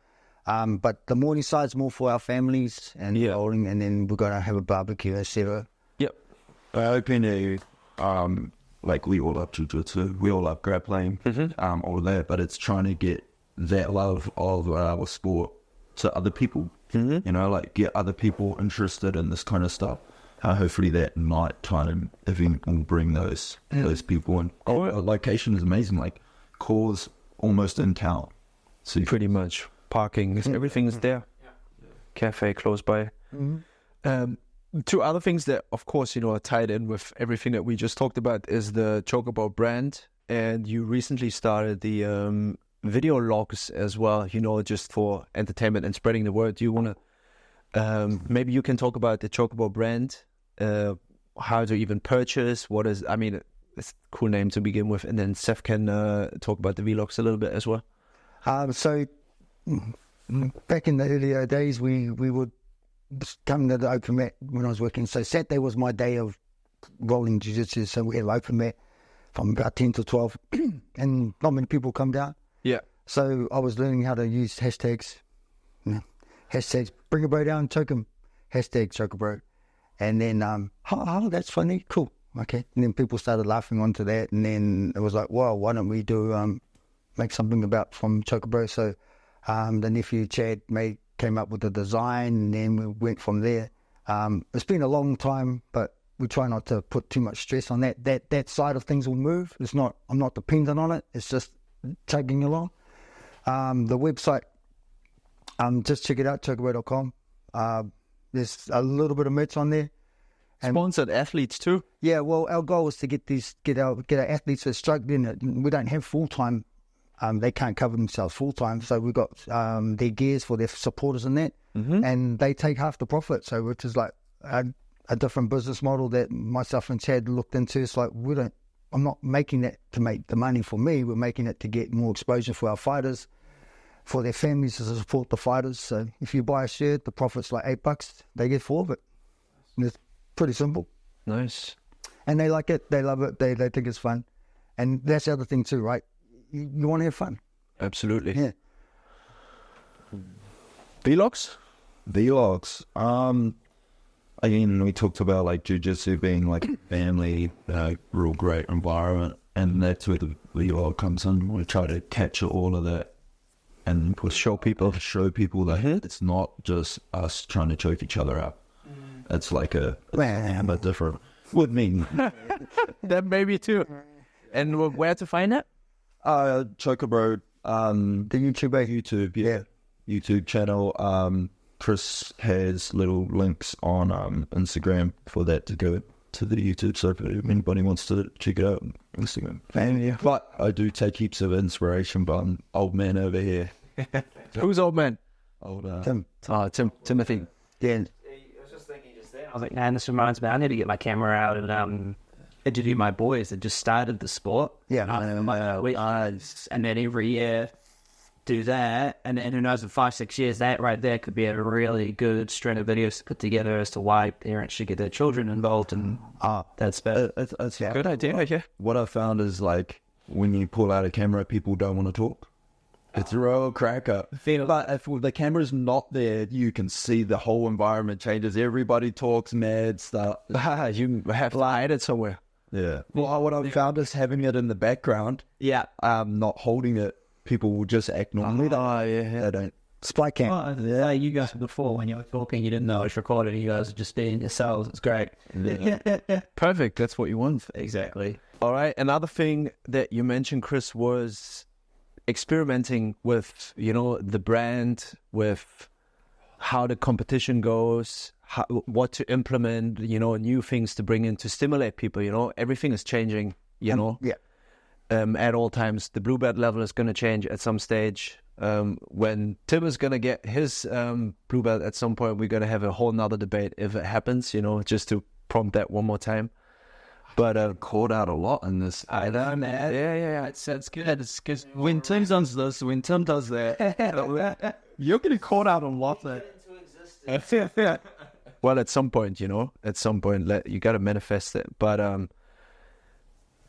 But the morning side's more for our families and bowling, and then we're going to have a barbecue, etc. Yep. I open a... like we all love jiu-jitsu, we all love grappling, all of that, but it's trying to get that love of our sport to other people, like get other people interested in this kind of stuff. Hopefully that nighttime event will bring those people in. The location is amazing, like Core's almost in town. So pretty much. Parking, everything is there. Cafe close by. Two other things that, of course, are tied in with everything that we just talked about is the Chocobo brand. And you recently started the video logs as well, just for entertainment and spreading the word. Do you want to, maybe you can talk about the Chocobo brand, how to even purchase, it's a cool name to begin with. And then Seth can talk about the vlogs a little bit as well. So back in the earlier days, we would come to the open mat when I was working. So Saturday was my day of rolling jiu-jitsu. So we had an open mat from about 10 to 12 and not many people come down. Yeah. So I was learning how to use hashtags. Hashtags, bring a bro down, choke him. Hashtag choke a bro. And then, oh, that's funny, cool. Okay. And then people started laughing onto that. And then it was like, well, why don't we do, make something about from choke a bro? So the nephew Chad came up with the design, and then we went from there. It's been a long time, but we try not to put too much stress on that. That side of things will move. I'm not dependent on it. It's just chugging along. The website, just check it out, chokeaway.com. There's a little bit of merch on there. And Sponsored athletes too. yeah, well, our goal is to get our athletes that are struggling. We don't have full time. They can't cover themselves full time, so we've got their gears for their supporters and that, and they take half the profit. So, which is like a different business model that myself and Chad looked into. It's like I'm not making that to make the money for me. We're making it to get more exposure for our fighters, for their families to support the fighters. So if you buy a shirt, the profit's like $8. They get 4 of it. And it's pretty simple. Nice. And they like it. They love it. They think it's fun. And that's the other thing too, right? You want to have fun. Absolutely. Yeah. Vlogs? Vlogs. Again, we talked about like jiu-jitsu being like family, real great environment, and that's where the vlog comes in. We try to capture all of that and show people that it's not just us trying to choke each other out. It's like a different. Would mean That maybe too. And where to find it? Chocobro, The YouTube, yeah. YouTube channel. Chris has little links on Instagram for that to go to the YouTube. So if anybody wants to check it out, Instagram. Yeah. But I do take heaps of inspiration from old man over here. Who's old man? Old Timothy. Yeah. I was just thinking just then. I was like, man, this reminds me. I need to get my camera out and interview my boys that just started the sport. Yeah. And then every year do that, and who knows, in 5-6 years, that right there could be a really good string of videos to put together as to why parents should get their children involved, and that's better. It's a Good idea, yeah. What I found is like when you pull out a camera, people don't want to talk. It's a real cracker. But if the camera's not there, you can see the whole environment changes. Everybody talks mad stuff. You have to hide it somewhere. Yeah. Well, what I've found is having it in the background, Yeah. not holding it, people will just act normally. They don't. Spy cam. Oh, yeah, you guys before when you were talking, you didn't know it was recorded. You guys are just being yourselves. It's great. Perfect. That's what you want. Exactly. All right. Another thing that you mentioned, Chris, was experimenting with, the brand, with how the competition goes, what to implement, new things to bring in to stimulate people. Everything is changing, Yeah. at all times. The blue belt level is going to change at some stage. When Tim is going to get his blue belt at some point, we're going to have a whole nother debate if it happens, just to prompt that one more time. But Called out a lot in this. I know, man. Yeah. It's good. It's because when Tim does this, when Tim does that, you're getting called out a lot there. well, at some point, you got to manifest it. But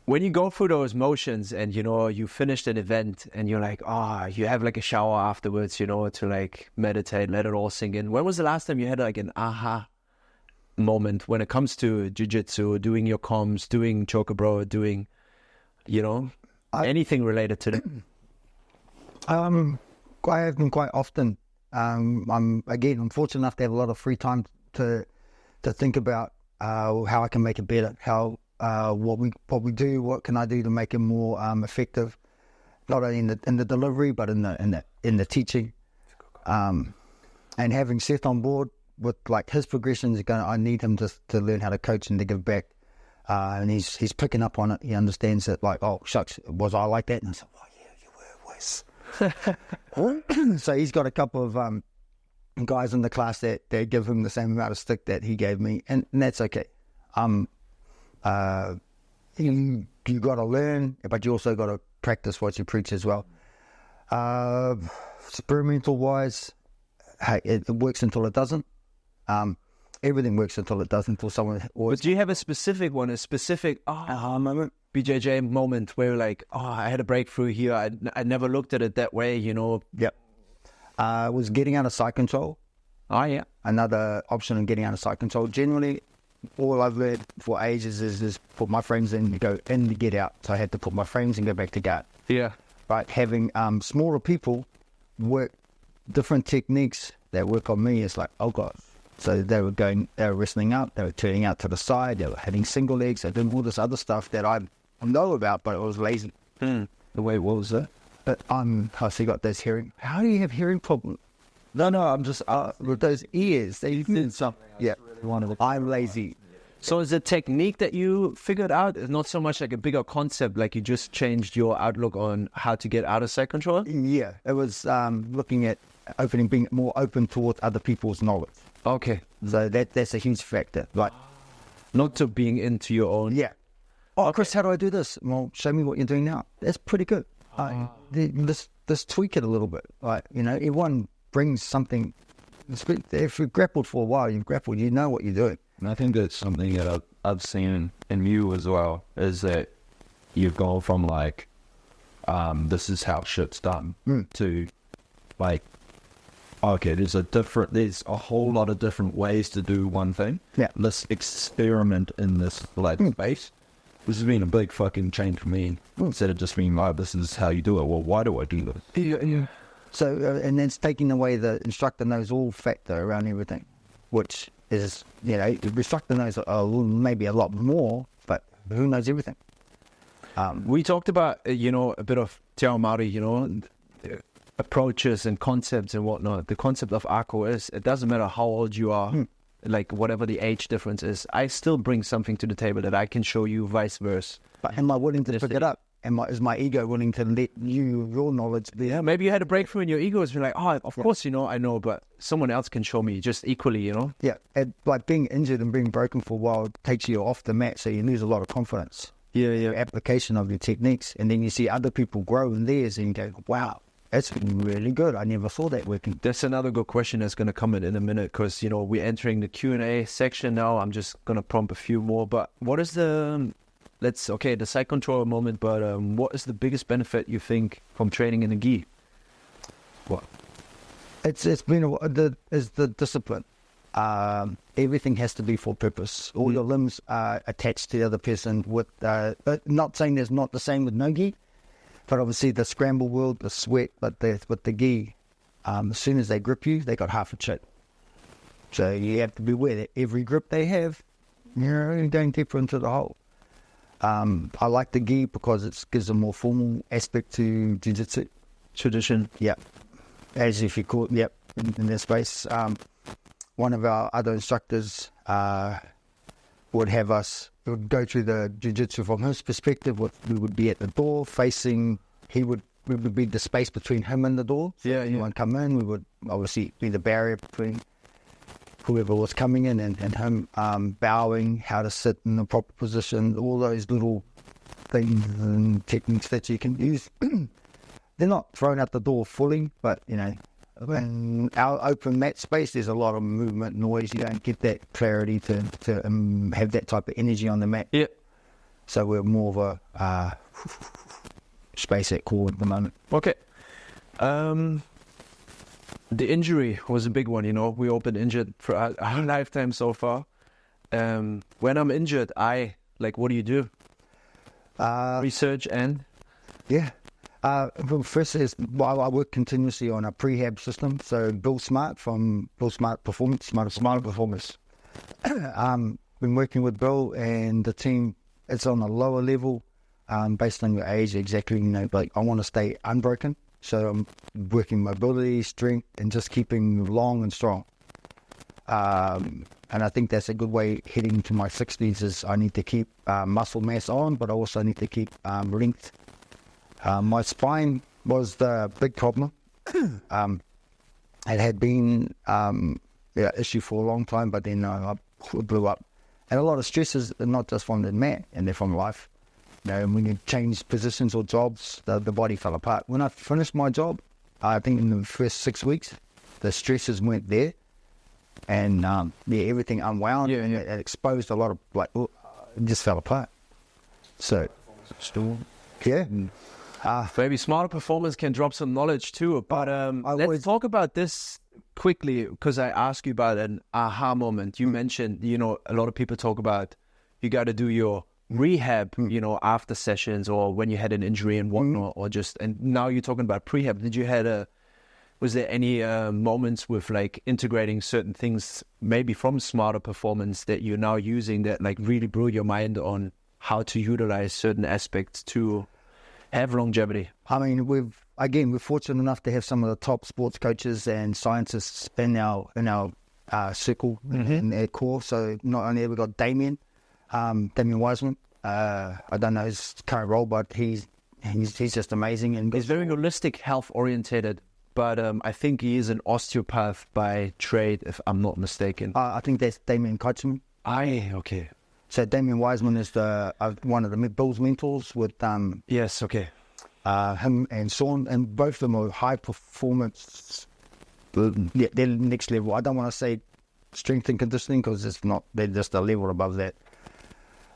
when you go through those motions and, you finished an event and you're like, you have like a shower afterwards, to like meditate, let it all sink in. When was the last time you had like an aha moment when it comes to jiu-jitsu, doing your comms, doing chocobro, doing, anything related to that? I have been quite often. I'm fortunate enough to have a lot of free time to think about how I can make it better, what we do, what can I do to make it more effective, not only in the delivery but in the teaching. And having Seth on board with like his progressions, I need him to learn how to coach and to give back. And he's picking up on it. He understands that, like, oh shucks, was I like that? And I said, oh yeah, you were, Wes. So he's got a couple of guys in the class that give him the same amount of stick that he gave me, and that's okay. You got to learn, but you also got to practice what you preach as well. Experimental wise, hey, it works until it doesn't. Everything works until it doesn't. Until someone. But do you have a specific one? A specific aha moment? BJJ moment where you're like, oh, I had a breakthrough here. I never looked at it that way, you know? Yep. Was getting out of side control. Oh, yeah. Another option of getting out of side control. Generally, all I've read for ages is put my frames in, go in to get out. So I had to put my frames and go back to guard. Yeah. Right. Having smaller people work different techniques that work on me is like, oh God. So they were wrestling up, they were turning out to the side, they were hitting single legs, they were doing all this other stuff that I know about, but I was lazy. Wait, what was that? But I still got those hearing. How do you have hearing problems? No, I'm just With those ears, they did something. Yeah. Really wanted to. I'm lazy. So is the technique that you figured out is not so much like a bigger concept, like you just changed your outlook on how to get out of side control? Yeah, it was looking at being more open towards other people's knowledge. Okay. So that's a huge factor. Like, Not to being into your own. yeah. Oh, Chris, how do I do this? Well, show me what you're doing now. That's pretty good. Let's tweak it a little bit. Like, you know, everyone brings something. If you've grappled for a while, you've grappled, you know what you're doing. And I think that's something that I've seen in you as well, is that you've gone from like, this is how shit's done, to like, okay, there's a whole lot of different ways to do one thing. Yeah. Let's experiment in this like space. This has been a big fucking change for me. Instead of just being like, this is how you do it. Well, why do I do this? Yeah. So, and that's taking away the instructor knows all factor around everything, which is, you know, the instructor knows maybe a lot more, but who knows everything? We talked about, you know, a bit of Te Ao Māori, you know, approaches and concepts and whatnot. The concept of Ako is, it doesn't matter how old you are, like whatever the age difference is, I still bring something to the table that I can show you, vice versa. But am I willing to pick it up? Is my ego willing to let your knowledge be? Yeah, maybe you had a breakthrough in your ego. You're like, oh, of course, you know, I know, but someone else can show me just equally, you know? Yeah, like being injured and being broken for a while takes you off the mat, so you lose a lot of confidence. Your application of your techniques, and then you see other people grow in theirs, and you go, wow, that's really good. I never saw that working. That's another good question that's going to come in a minute, because, you know, we're entering the Q&A section now. I'm just going to prompt a few more, but what is the... the side control moment, but what is the biggest benefit you think from training in a gi? What? It's been the discipline. Everything has to be for purpose. All your limbs are attached to the other person. But not saying there's not the same with no gi, but obviously the scramble world, the sweat, but with the gi, as soon as they grip you, they got half a chip. So you have to be aware that every grip they have, you're going deeper into the hole. I like the gi because it gives a more formal aspect to jiu-jitsu. Tradition. Yeah. As if you call it, yep, in this space. One of our other instructors would go through the jiu-jitsu from his perspective. We would be at the door facing, we would be the space between him and the door. So if anyone come in, we would obviously be the barrier between whoever was coming in and him, bowing, how to sit in the proper position, all those little things and techniques that you can use. They're not thrown out the door fully, but, you know, in our open mat space, there's a lot of movement, noise. You don't get that clarity to have that type of energy on the mat. Yeah. So we're more of a space at core at the moment. Okay. The injury was a big one, you know. We all been injured for our lifetime so far. When I'm injured, what do you do? Research and? Yeah. Well, first is, I work continuously on a prehab system. So Bill Smart from Bill Smart Performance, Smarter Performance. Been working with Bill and the team. It's on a lower level, based on your age, exactly. You know, like I want to stay unbroken. So I'm working mobility, strength, and just keeping long and strong. And I think that's a good way heading to my 60s is I need to keep muscle mass on, but I also need to keep length. My spine was the big problem. It had been an issue for a long time, but then I blew up. And a lot of stresses are not just from the mat, and they're from life. You know, when you change positions or jobs, the body fell apart. When I finished my job, I think in the first 6 weeks, the stresses went there, and everything unwound. Yeah. It exposed a lot of it just fell apart. So Yeah. Maybe Smarter Performance can drop some knowledge too. But let's talk about this quickly, because I asked you about an aha moment. You mentioned, a lot of people talk about you got to do your rehab, after sessions or when you had an injury and whatnot, and now you're talking about prehab. Was there any moments with like integrating certain things, maybe from Smarter Performance, that you're now using that like really blew your mind on how to utilize certain aspects to have longevity? I mean, we're fortunate enough to have some of the top sports coaches and scientists in our circle, in our core. So not only have we got Damien Wiseman. I don't know his current role, but he's just amazing, and he's very holistic, health orientated. But I think he is an osteopath by trade, if I'm not mistaken. I think that's Damien Kaitzman. Okay. So Damien Wiseman is one of the Bill's mentors with yes, okay. Him and Sean, and both of them are high performance. Yeah, they're next level. I don't want to say strength and conditioning because it's not. They're just a level above that.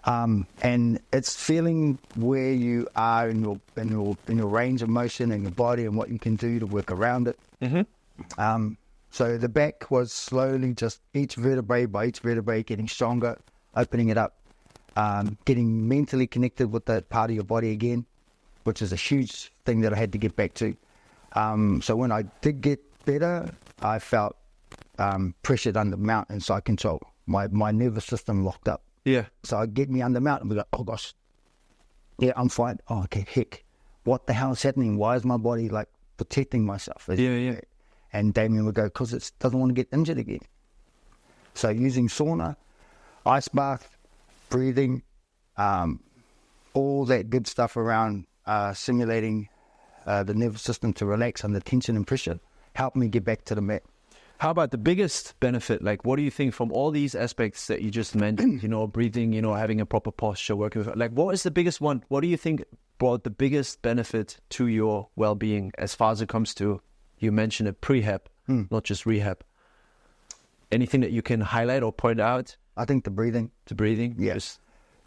And it's feeling where you are in your range of motion and your body and what you can do to work around it. Mm-hmm. So the back was slowly just each vertebrae by each vertebrae getting stronger, opening it up, getting mentally connected with that part of your body again, which is a huge thing that I had to get back to. So when I did get better, I felt pressured under mount and side control. My nervous system locked up. Yeah. So I get me under mount and we go, oh gosh, yeah, I'm fine. Oh, okay, heck, what the hell is happening? Why is my body like protecting myself? Yeah. And Damien would go, because it doesn't want to get injured again. So using sauna, ice bath, breathing, all that good stuff around simulating the nervous system to relax under tension and pressure helped me get back to the mat. How about the biggest benefit? Like, what do you think from all these aspects that you just mentioned, breathing, having a proper posture, working with, like, what is the biggest one? What do you think brought the biggest benefit to your well-being as far as it comes to, you mentioned it, prehab, not just rehab. Anything that you can highlight or point out? I think the breathing. Yes.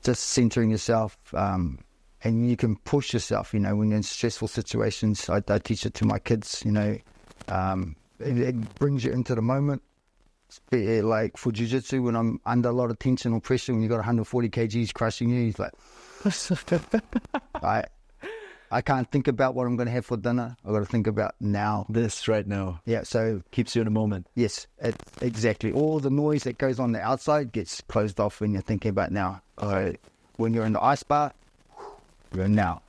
Just centering yourself, and you can push yourself, when you're in stressful situations. I teach it to my kids, it brings you into the moment. Like for Jiu Jitsu, when I'm under a lot of tension or pressure, when you got 140 kgs crushing you, he's like, I can't think about what I'm going to have for dinner. I've got to think about now. This right now. Yeah, so keeps you in the moment. Yes, exactly. All the noise that goes on the outside gets closed off when you're thinking about now. When you're in the ice bar, you're now.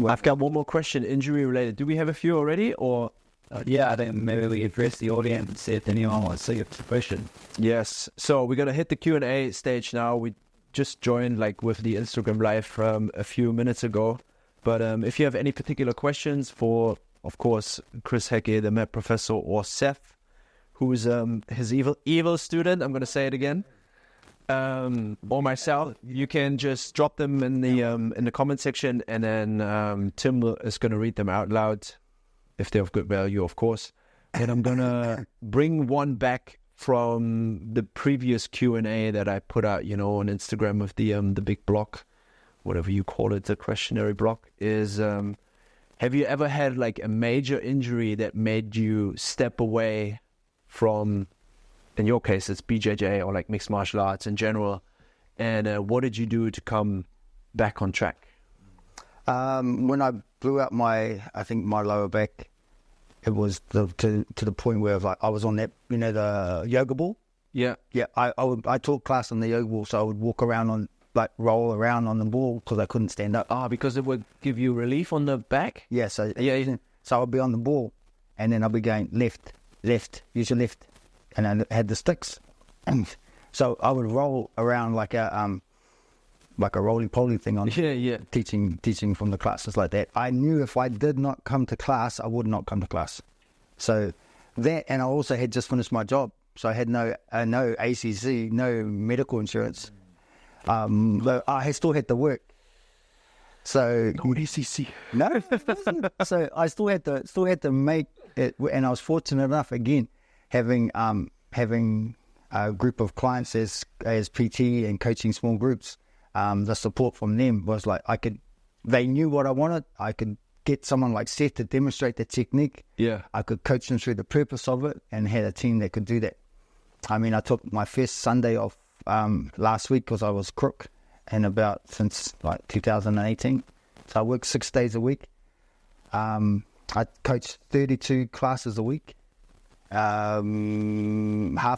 I've got one more question, injury related. Do we have a few already, or? Yeah, I think maybe we address the audience and see if anyone wants to see a question. Yes. So we're going to hit the Q&A stage now. We just joined with the Instagram live from a few minutes ago. But if you have any particular questions for, of course, Chris Heke, the Met Professor, or Seth, who is his evil student, I'm going to say it again, or myself, you can just drop them in the comment section, and then Tim is going to read them out loud. If they're of good value, of course. And I'm going to bring one back from the previous Q&A that I put out, on Instagram with the big block, whatever you call it, the questionnaire block, is have you ever had a major injury that made you step away from, in your case, it's BJJ or mixed martial arts in general, and what did you do to come back on track? When I blew out my lower back, it was to the point where I was on that, the yoga ball. Yeah. Yeah, I taught class on the yoga ball, so I would walk around roll around on the ball because I couldn't stand up. Because it would give you relief on the back? Yeah, so I would be on the ball, and then I'd be going left, use your left, and I had the sticks, and so I would roll around like a roly-poly thing on teaching from the classes like that. I knew if I did not come to class, I would not come to class. So that, and I also had just finished my job, so I had no ACC, no medical insurance. But I still had to work. So no ACC. No. So I still had to make it, and I was fortunate enough again having a group of clients as PT and coaching small groups. the support from them was like they knew what I wanted. I could get someone like Seth to demonstrate the technique. Yeah. I could coach them through the purpose of it, and had a team that could do that. I mean, I took my first Sunday off last week because I was crook, and since like 2018. So I work 6 days a week. I coach 32 classes a week. Half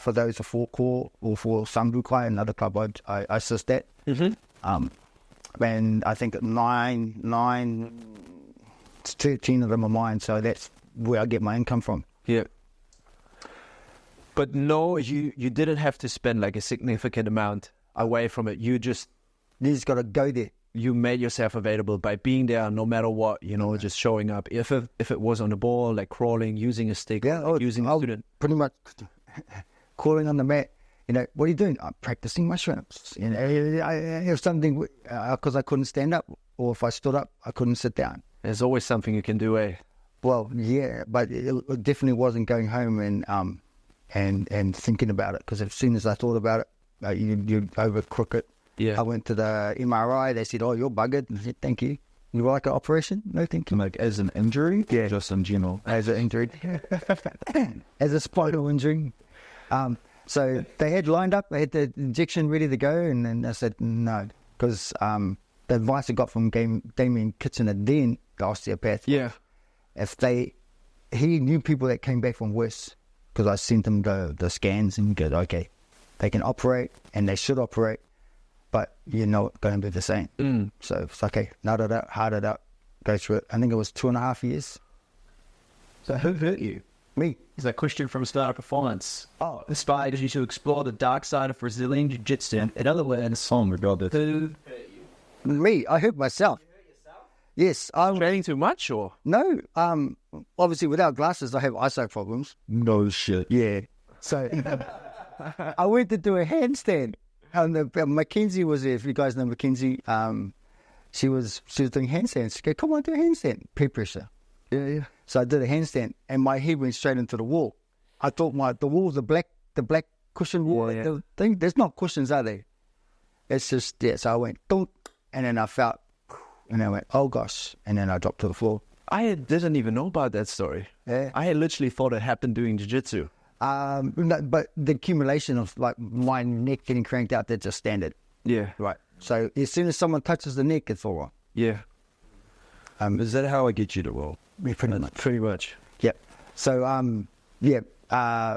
of those are for core or for Sambukai, another club I assist at. Mm-hmm. And I think 13 of them are mine, so that's where I get my income from. Yeah. But no, you didn't have to spend like a significant amount away from it. You just got to go there. You made yourself available by being there, no matter what, just showing up. If it was on the ball, like crawling, using a stick, using a student. Pretty much crawling on the mat. What are you doing? I'm practicing my shrimps. I have something because I couldn't stand up, or if I stood up, I couldn't sit down. There's always something you can do, eh? Well, yeah, but it definitely wasn't going home and thinking about it, because as soon as I thought about it, you overcook it. Yeah. I went to the MRI. They said, "Oh, you're buggered." I said, "Thank you." You like an operation? No, thank you. Like as an injury? Yeah. Just in general? As an injury. As a spinal injury. So they had lined up. They had the injection ready to go, and then I said no, because the advice I got from Damien Kitchener, then the osteopath. Yeah. He knew people that came back from worse, because I sent them the scans, and he goes, "Okay, they can operate, and they should operate, but you're not going to be the same." So it's okay, nut it out, hard it out, go through it. I think it was 2.5 years. So who hurt you? Me. Is that question from Starter Performance? Oh. Inspired you to explore the dark side of Brazilian Jiu Jitsu. In other words, Oh my God, that's... who hurt you? Me. I hurt myself. You hurt yourself? Yes. Training too much, or? No. Obviously, without glasses, I have eyesight problems. No shit. Yeah. So I went to do a handstand. And Mackenzie was there. If you guys know Mackenzie, she was doing handstands. She goes, "Come on, do a handstand." Peer pressure. Yeah. So I did a handstand, and my head went straight into the wall. I thought the wall, the black cushion wall, the thing. There's not cushions, are there? It's just So I went, "Dunk," and then I felt, and I went, "Oh gosh," and then I dropped to the floor. I didn't even know about that story. Yeah. I had literally thought it happened doing jiu-jitsu. No, but the accumulation of like my neck getting cranked out, that's just standard. Yeah. Right. So as soon as someone touches the neck, it's all right. Yeah. Is that how I get you to roll? Yeah, pretty much. Pretty much. Yep. So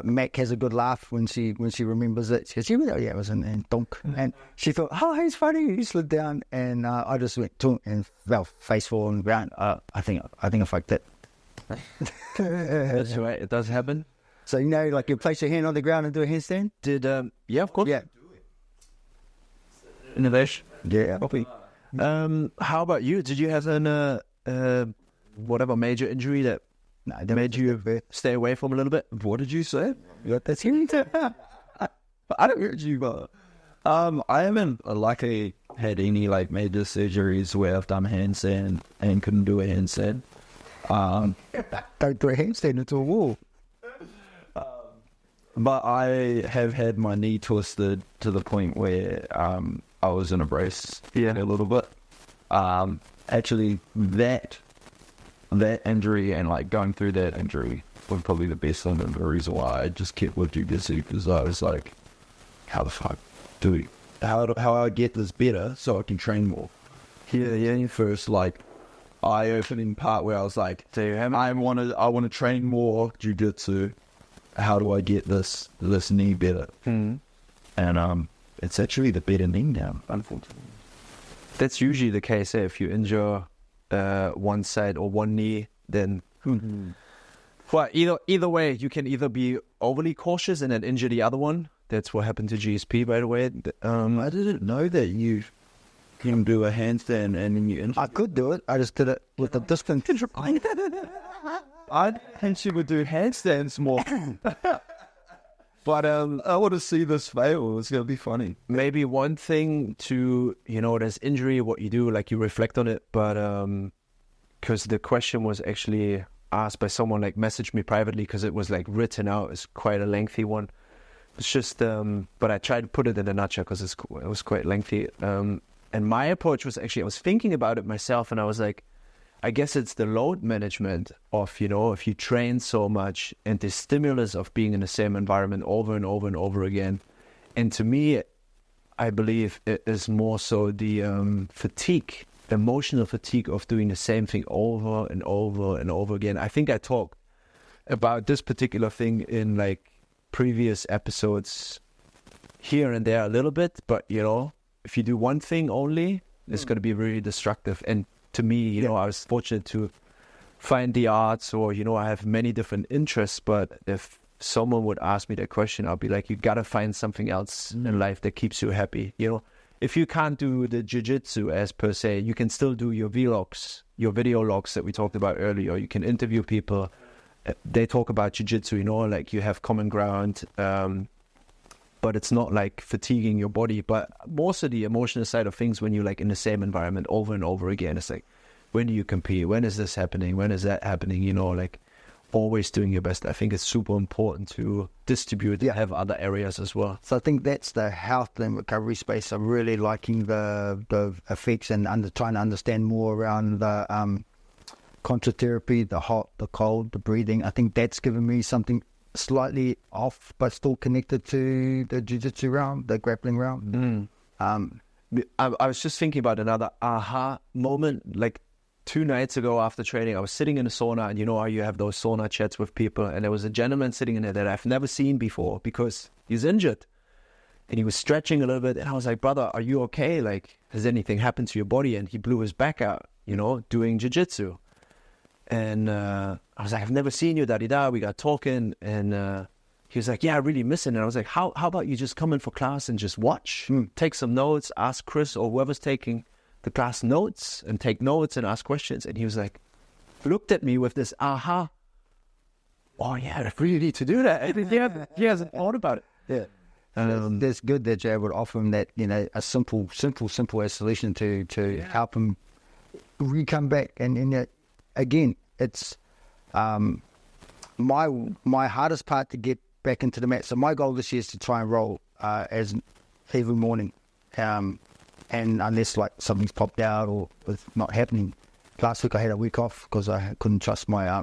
Mac has a good laugh when she remembers it. She goes, "Yeah, it was in Donk," and she thought, "Oh, he's funny." He slid down, and I just went and fell face forward on the ground. I think I fucked it. That's right. It does happen. So like you place your hand on the ground and do a handstand. Yeah, of course. Yeah. Innovation. Yeah. How about you? Did you have an whatever major injury that made you stay away from a little bit? What did you say? You got that hearing? I don't hear you, but I haven't had any like major surgeries where I've done a handstand and couldn't do a handstand. Don't do a handstand into a wall. But I have had my knee twisted to the point where I was in a brace a little bit. Actually, that injury and like going through that injury was probably the best thing and the reason why I just kept with jiu-jitsu, because I was like, how the fuck how I get this better so I can train more. Yeah. First like eye-opening part where I was like, I want to train more jiu-jitsu. How do I get this knee better? And it's actually the better knee now, unfortunately. That's usually the case. If you injure one side or one knee, then well, either way, you can either be overly cautious and then injure the other one. That's what happened to GSP, by the way. I didn't know that you can do a handstand and then you injure. I could do it. I just did it with a distance. I think she would do handstands more. But I want to see this fail. It's going to be funny. Maybe one thing to, there's injury, what you do, like you reflect on it. But because the question was actually asked by someone, like messaged me privately, because it was like written out. It's quite a lengthy one. It's just, but I tried to put it in a nutshell because it was quite lengthy. And And my approach was actually, I was thinking about it myself, and I was like, I guess it's the load management of, you know, if you train so much and the stimulus of being in the same environment over and over and over again. And to me, I believe it is more so the fatigue, emotional fatigue of doing the same thing over and over and over again. I think I talked about this particular thing in like previous episodes here and there a little bit, but you know, if you do one thing only, it's going to be really destructive. And to me, you know, I was fortunate to find the arts, or, you know, I have many different interests, but if someone would ask me that question, I'll be like, you got to find something else in life that keeps you happy. You know, if you can't do the jiu-jitsu as per se, you can still do your vlogs, your video logs that we talked about earlier. You can interview people. They talk about jiu-jitsu, you know, like you have common ground, but it's not like fatiguing your body. But most of the emotional side of things, when you're like in the same environment over and over again, it's like, when do you compete? When is this happening? When is that happening? You know, like always doing your best. I think it's super important to distribute, have other areas as well. So I think that's the health and recovery space. I'm really liking the effects and trying to understand more around the contra therapy, the hot, the cold, the breathing. I think that's given me something slightly off, but still connected to the jiu-jitsu round, the grappling round. I was just thinking about another aha moment. Like 2 nights ago after training, I was sitting in a sauna, and you know how you have those sauna chats with people, and there was a gentleman sitting in there that I've never seen before because he's injured, and he was stretching a little bit, and I was like, brother, are you okay? Like, has anything happened to your body? And he blew his back out, you know, doing jiu-jitsu. And I was like, I've never seen you, da-di-da. We got talking, and he was like, yeah, I really miss it. And I was like, how about you just come in for class and just watch, take some notes, ask Chris or whoever's taking the class notes, and take notes and ask questions. And he was like, looked at me with this aha. Oh, yeah, I really need to do that. He hasn't thought about it. Yeah. That's good that you're able to offer him that, you know, a simple as solution to help him come back. And again, it's my hardest part to get back into the mat. So my goal this year is to try and roll as every morning, and unless like something's popped out or it's not happening. Last week I had a week off because I couldn't trust my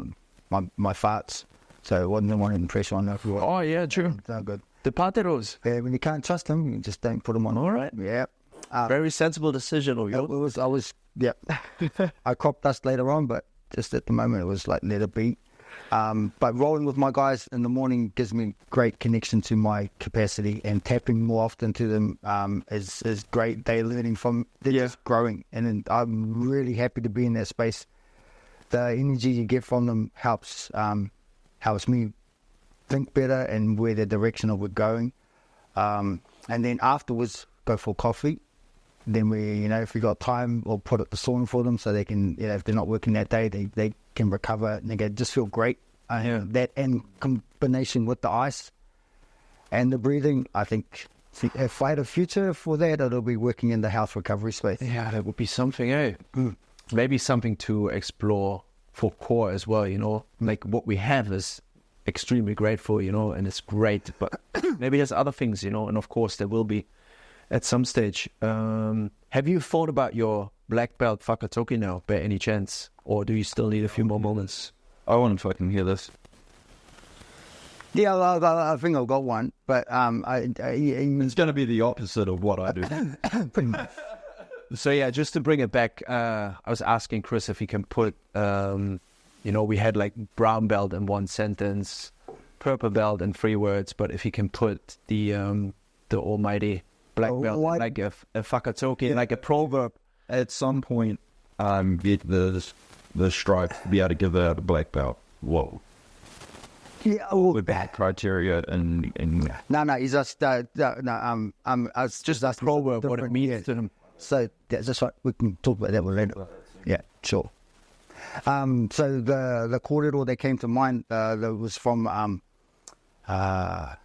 my farts, so I wasn't wanting pressure on everyone. Oh yeah, true. No good. The pateros. Yeah, when you can't trust them, you just don't put them on. All right. Yeah. Very sensible decision of yours. I was I crop dust later on, but just at the moment it was like let it be. But rolling with my guys in the morning gives me great connection to my capacity, and tapping more often to them is great. They're learning from, they're just growing, and I'm really happy to be in that space. The energy you get from them helps me think better and where the direction of we're going. And then afterwards, go for coffee. Then we, if we got time, we'll put up the sauna for them so they can, if they're not working that day, they can recover and they can just feel great. That in combination with the ice and the breathing, I think if I had a future for that, it'll be working in the health recovery space. Yeah, that would be something, eh? Maybe something to explore for core as well, like what we have is extremely grateful, and it's great, but maybe there's other things, and of course there will be at some stage. Have you thought about your black belt Fakatoki now by any chance, or do you still need a few more moments? I want to fucking hear this. Yeah, I think I've got one, but it's going to be the opposite of what I do. Pretty much. So yeah, just to bring it back, I was asking Chris if he can put, we had like brown belt in one sentence, purple belt in 3 words, but if he can put the almighty black belt like a Fakatoki, like a proverb. At some point, get the stripe to be able to give out a black belt. Whoa. Yeah, with bad criteria and no, he's just it's just a proverb, what it means to him. So that's just what we can talk about that later. Yeah, sure. So the corridor that came to mind that was from a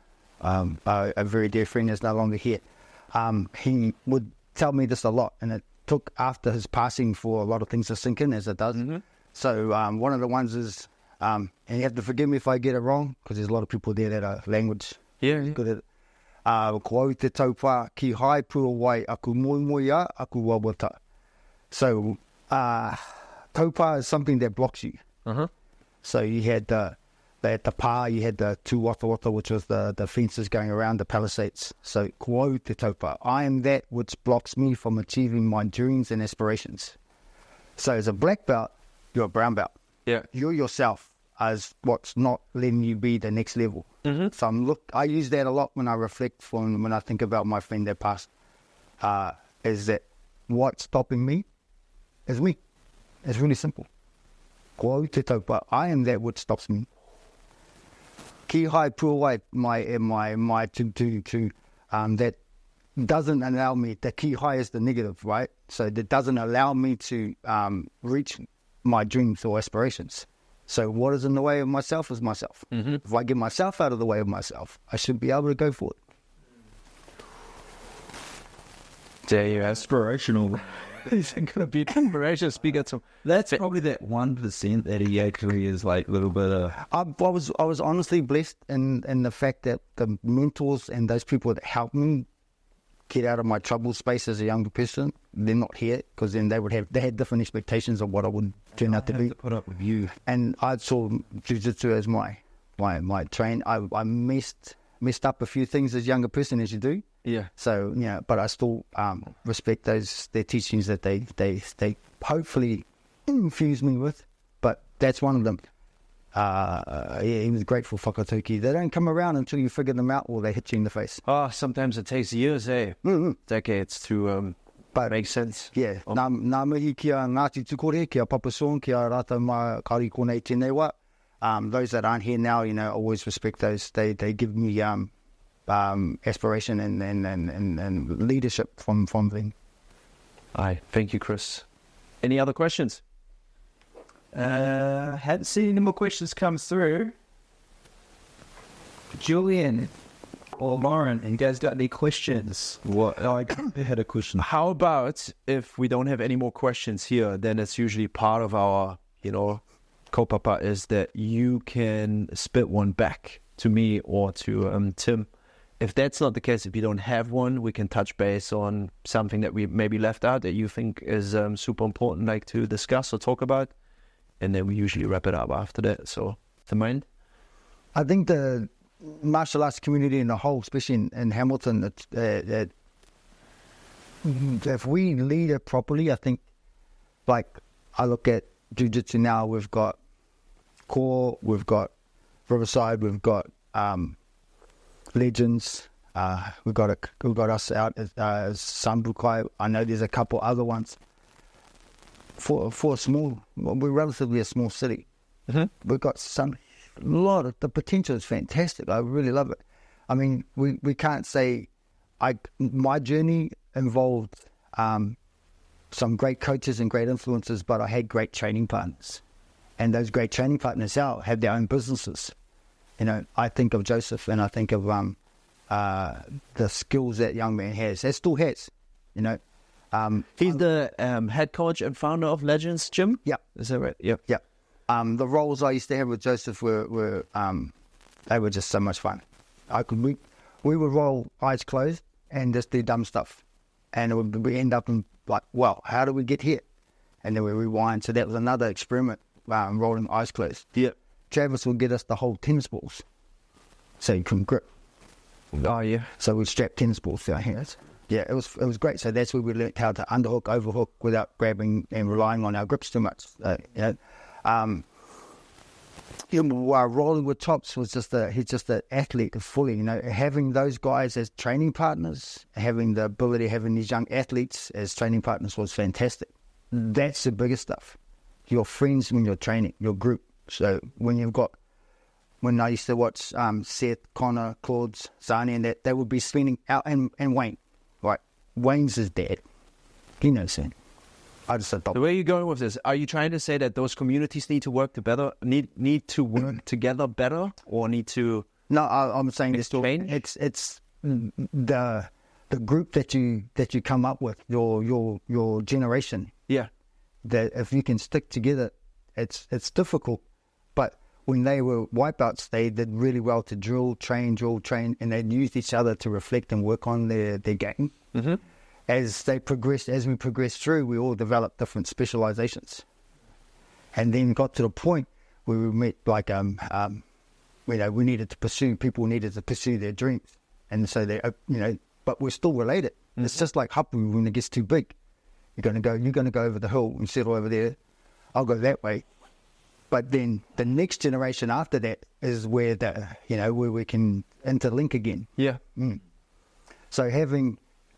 very dear friend that's no longer here. He would tell me this a lot, and it took after his passing for a lot of things to sink in, as it does. Mm-hmm. So one of the ones is, and you have to forgive me if I get it wrong, because there's a lot of people there that are language good at it. Ko au te taupā, ki hai pua wai, aku moi a, aku wawata. So, taupā is something that blocks you. So you had the pā, you had the tu wata, which was the fences going around, the palisades. So, ko au te taupā. I am that which blocks me from achieving my dreams and aspirations. So as a black belt, you're a brown belt. Yeah. You're yourself as what's not letting you be the next level. So I use that a lot when I reflect when I think about my friend that passed. Is that what's stopping me is me. It's really simple. Ko au te taupā. I am that which stops me. Ki hai pua wai, my to that doesn't allow me, the ki hai is the negative, right? So that doesn't allow me to reach my dreams or aspirations. So what is in the way of myself is myself. If I get myself out of the way of myself, I should be able to go for it. There you are. Inspirational. He's going to be inspirational speaker. That's probably that 1% that he actually is like a little bit of... I was honestly blessed in the fact that the mentors and those people that helped me get out of my trouble space as a younger person, they're not here, because then they had different expectations of what I would turn out to be. To put up with you. And I saw jiu-jitsu as my train. I messed up a few things as a younger person, as you do. Yeah. So, but I still respect their teachings that they hopefully infuse me with. But that's one of them. He was grateful whakatauki. They don't come around until you figure them out, or they hit you in the face. Oh, sometimes it takes years, decades to make sense. Yeah. Nā mihi kia Ngāti Tukore, kia Papa Sean, kia rata ma kari konei tēnei wā. Those that aren't here now, always respect those. They give me aspiration and leadership from them. Aye, thank you, Chris. Any other questions? Hadn't seen any more questions come through. Julian or Lauren, you guys got any questions? What? I had a question. How about if we don't have any more questions here, then it's usually part of our, kaupapa is that you can spit one back to me or to Tim. If that's not the case, if you don't have one, we can touch base on something that we maybe left out that you think is super important, like to discuss or talk about. And then we usually wrap it up after that. So, the mind? I think the martial arts community in the whole, especially in Hamilton, that if we lead it properly, I think, like I look at jiu-jitsu now, we've got Core, we've got Riverside, we've got Legends, we've got us out as Sambukai. I know there's a couple other ones. For a small, we're relatively a small city. We've got the potential is fantastic. I really love it. I mean, we can't say, my journey involved some great coaches and great influences, but I had great training partners. And those great training partners now have their own businesses. I think of Joseph and I think of the skills that young man has. That still has, He's the head coach and founder of Legends Gym? Yep. Is that right? Yep. Yep. The roles I used to have with Joseph were they were just so much fun. We would roll eyes closed and just do dumb stuff. And we end up in like, well, how do we get here? And then we rewind. So that was another experiment, rolling eyes closed. Yep. Travis would get us the whole tennis balls so you couldn't grip. Oh, yeah. So we'd strap tennis balls to our hands. Yeah, it was great. So that's where we learned how to underhook, overhook without grabbing and relying on our grips too much. Rolling with Tops was he's just an athlete fully. Having those guys as training partners, having the ability, having these young athletes as training partners was fantastic. That's the biggest stuff. Your friends when you're training, your group. So when I used to watch Seth, Connor, Claude, Zani, and that, they would be spending out, and Wayne. Right, Wayne's his dad. He knows that. I just adopted. So where are you going with this? Are you trying to say that those communities need to work together, need to work together better, or need to? No, I'm saying this. It's the group that you come up with, your generation. Yeah. That if you can stick together, it's difficult, but when they were white belts, they did really well to drill, train, and they'd use each other to reflect and work on their game. Mm-hmm. As we progressed through, we all developed different specializations, and then got to the point where we met like we needed to pursue their dreams, and so they but we're still related. Mm-hmm. It's just like hapu when it gets too big. You're gonna go over the hill and settle over there. I'll go that way. But then the next generation after that is where where we can interlink again. Yeah. So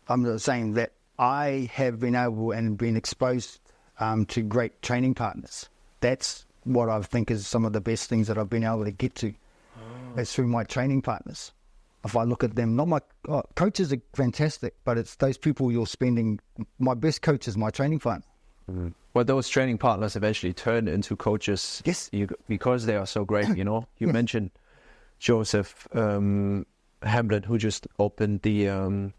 I'm not saying that I have been able and been exposed to great training partners. That's what I think is some of the best things that I've been able to get to. Is through my training partners. If I look at them, coaches are fantastic, but it's those people you're spending. My best coach is my training partner. Mm-hmm. Well, those training partners eventually turn into coaches. Yes. Because they are so great, You Yes. mentioned Joseph Hamlin, who just opened the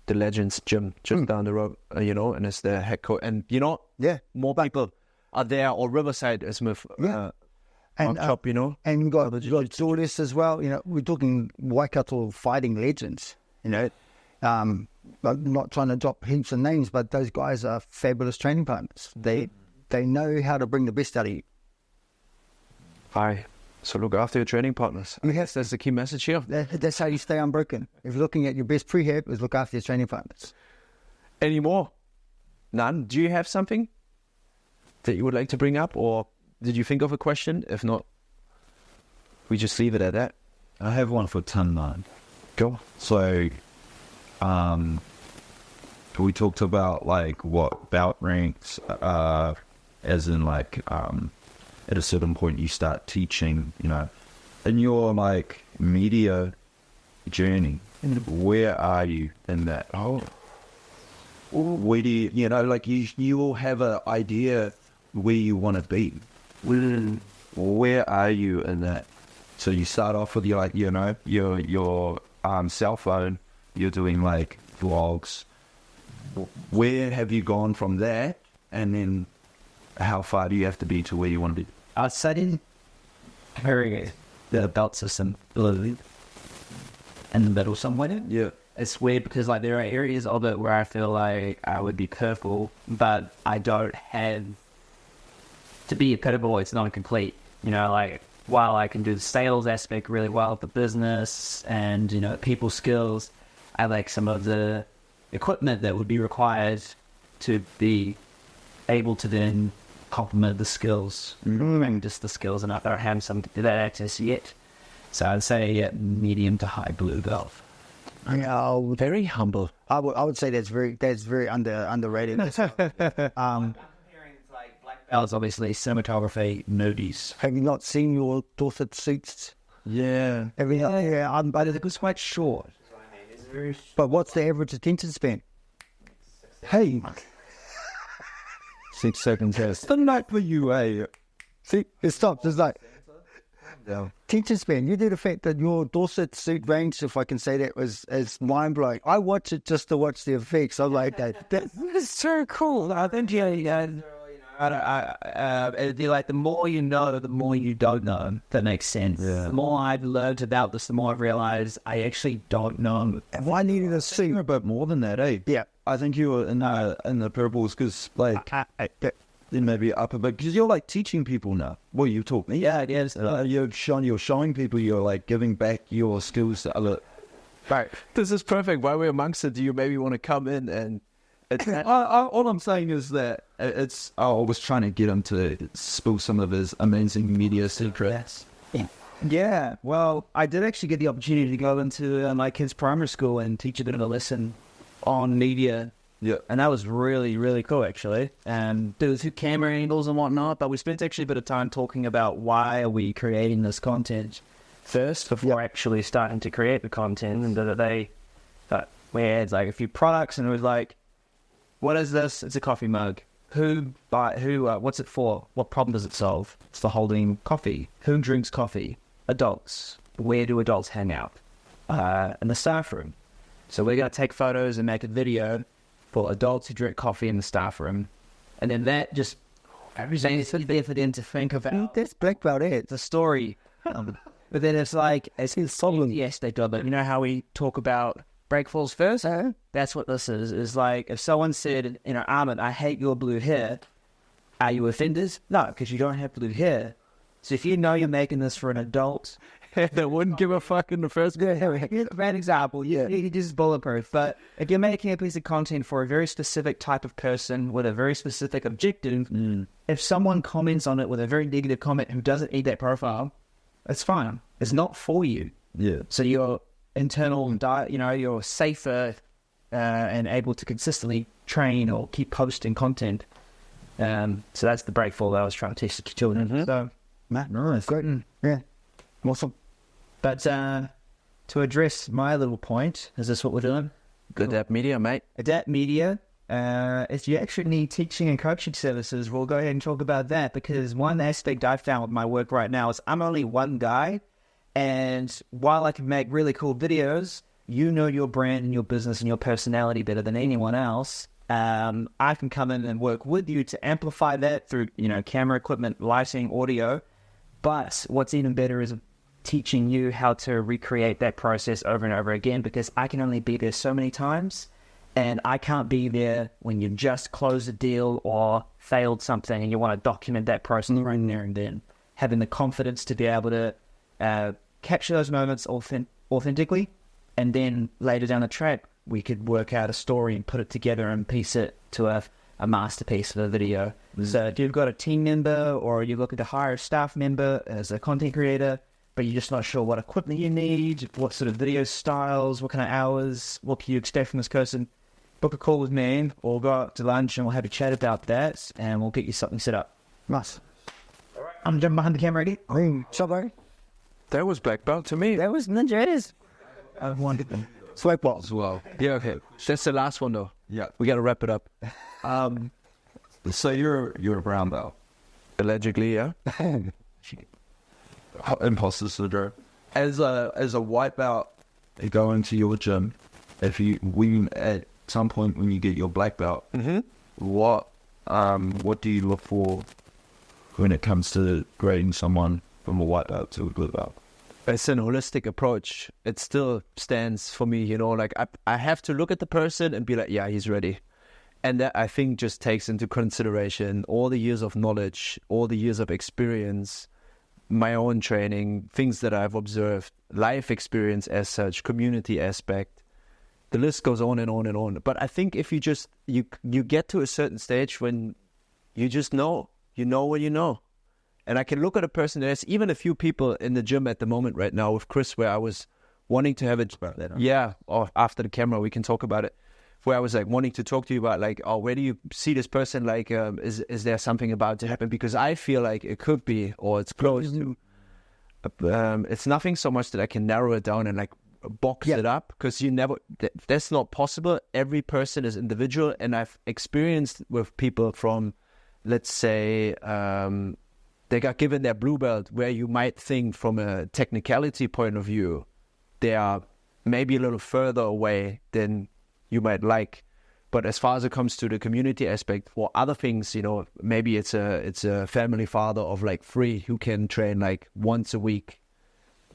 Legends gym just down the road, and it's the head coach. And, more people are there, or Riverside is with on top, And we've got Jordas as well. We're talking Waikato fighting legends, I'm not trying to drop heaps of names, but those guys are fabulous training partners. They know how to bring the best out of you. Aye. So look after your training partners. Yes. That's the key message here. That's how you stay unbroken. If you're looking at your best prehab, is look after your training partners. Any more? None? Do you have something that you would like to bring up, or did you think of a question? If not, we just leave it at that. I have one for Tin Man. Go. So, we talked about like what belt ranks, as in like, at a certain point you start teaching, in your like media journey, where are you in that? Where do you, like you will have an idea where you want to be. Where are you in that? So you start off with your cell phone, you're doing like vlogs. Where have you gone from there? And then how far do you have to be to where you want to be? I studied the belt system in the middle somewhere. Yeah. It's weird because like there are areas of it where I feel like I would be purple, but I don't have to be a purple. It's not complete. Like while I can do the sales aspect really well of the business and people skills, I like some of the equipment that would be required to be able to then complement the skills, just the skills, and I don't have some to that access yet. So I'd say medium to high blue belt. Very humble. I would say that's very underrated. I'm comparing like black belts, obviously cinematography, nudies. Have you not seen your Dorset suits? Yeah. But It was quite short. It's very short. But what's the average attention span? Hey, 6 seconds. It's the night for you, eh? see, it stops. It's like attention span. You do the fact that your Dorset suit range, if I can say that, is mind blowing. I watch it just to watch the effects. I'm like that's so cool. I think like the more you know, the more you don't know. That makes sense. Yeah. The more I've learned about this, the more I've realized I actually don't know. If I needed a You're suit, a bit more than that, eh? yeah. I think you were in the purples because like then maybe up a bit because you're like teaching people now. Well, you taught me. Yeah, it is. You're showing people. You're like giving back your skills to other. Right. This is perfect. While we're amongst it, do you maybe want to come in and... All I'm saying is that it's. I was trying to get him to spill some of his amazing media secrets. Yeah, well, I did actually get the opportunity to go into my kids' primary school and teach a bit of a lesson on media. Yeah. And that was really, really cool, actually. And there was camera angles and whatnot, but we spent actually a bit of time talking about why are we creating this content first before actually starting to create the content. And we had like a few products, and it was like, what is this? It's a coffee mug. What's it for? What problem does it solve? It's for holding coffee. Who drinks coffee? Adults. Where do adults hang out? In the staff room. So we're going to take photos and make a video for adults who drink coffee in the staff room. And then that just everything is there for them to think about. That's black belt, The story. But then it's like, it's the aspect of it. You know how we talk about break falls first? That's what this is. Is like, if someone said, Ahmed, I hate your blue hair, are you offended? No, because you don't have blue hair. So if you know you're making this for an adult, that wouldn't give a fuck in the first place. bad example. You just bulletproof. But if you're making a piece of content for a very specific type of person with a very specific objective, if someone comments on it with a very negative comment who doesn't need that profile, it's fine. It's not for you. Yeah. So your internal diet, you're safer and able to consistently train or keep posting content. So that's the breakfall that I was trying to teach the children. So, nice. Great. Yeah. Awesome. But to address my little point, is this what we're doing? Adapt Media, mate. Adapt Media. If you actually need teaching and coaching services, we'll go ahead and talk about that, because one aspect I've found with my work right now is I'm only one guy, and while I can make really cool videos, you know your brand and your business and your personality better than anyone else. I can come in and work with you to amplify that through, camera equipment, lighting, audio. But what's even better is teaching you how to recreate that process over and over again, because I can only be there so many times, and I can't be there when you just closed a deal or failed something and you want to document that process right there and then. Having the confidence to be able to capture those moments authentically, and then later down the track, we could work out a story and put it together and piece it to a masterpiece of a video. So if you've got a team member, or you're looking to hire a staff member as a content creator, but you're just not sure what equipment you need, what sort of video styles, what kind of hours, what can you expect from this person, book a call with me, or go out to lunch and we'll have a chat about that, and we'll get you something set up. Nice. All right, I'm jumping behind the camera again. Sorry. That was black belt to me. That was Ninja. It is. I wanted them. Swipe balls. As well. Yeah, okay. That's the last one, though. Yeah. We got to wrap it up. So you're a brown belt. Allegedly, yeah. Imposter syndrome. As a white belt, you go into your gym. At some point when you get your black belt, what do you look for when it comes to grading someone from a white belt to a blue belt? It's an holistic approach. It still stands for me, like I have to look at the person and be like, yeah, he's ready. And that, I think, just takes into consideration all the years of knowledge, all the years of experience, my own training, things that I've observed, life experience as such, community aspect. The list goes on and on and on. But I think if you just, you get to a certain stage when you just know what you know. And I can look at a person, there's even a few people in the gym at the moment right now with Chris, where I was wanting to have it. Yeah, or after the camera, we can talk about it. Where I was like wanting to talk to you about like, where do you see this person? Like, is there something about to happen? Because I feel like it could be, or it's close to. It's nothing so much that I can narrow it down and like box it up, because that's not possible. Every person is individual, and I've experienced with people from, let's say, they got given their blue belt, where you might think from a technicality point of view, they are maybe a little further away than you might like. But as far as it comes to the community aspect, for other things, maybe it's a family father of like 3 who can train like once a week.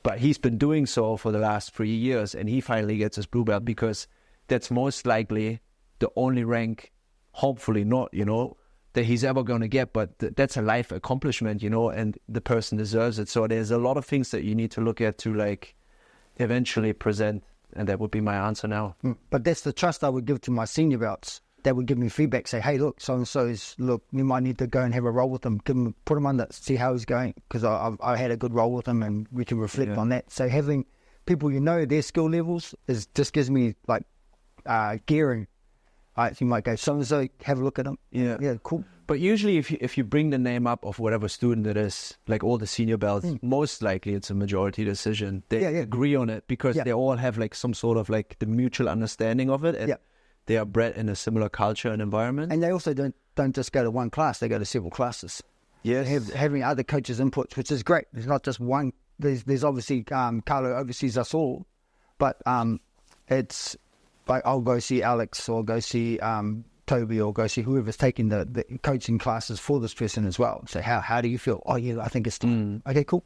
But he's been doing so for the last 3 years, and he finally gets his blue belt, because that's most likely the only rank, hopefully not, that he's ever going to get, but that's a life accomplishment, and the person deserves it. So there's a lot of things that you need to look at to like eventually present, and that would be my answer now. But that's the trust I would give to my senior belts. They would give me feedback, say, hey, look, so-and-so is, look, you might need to go and have a roll with him, put him under, see how he's going, because I had a good roll with him, and we can reflect on that. So having people, their skill levels just gives me like gearing. You might go, so-and-so, have a look at them. Yeah, cool. But usually if you bring the name up of whatever student it is, like all the senior belts, most likely it's a majority decision. They agree on it, because they all have like some sort of like the mutual understanding of it. And they are bred in a similar culture and environment. And they also don't just go to one class, they go to several classes. Yes. Having other coaches' inputs, which is great. There's not just one. There's obviously, Carlo oversees us all, but it's like I'll go see Alex, or go see Toby or go see whoever's taking the coaching classes for this person as well. So how do you feel? Oh yeah, I think it's time. Okay, cool.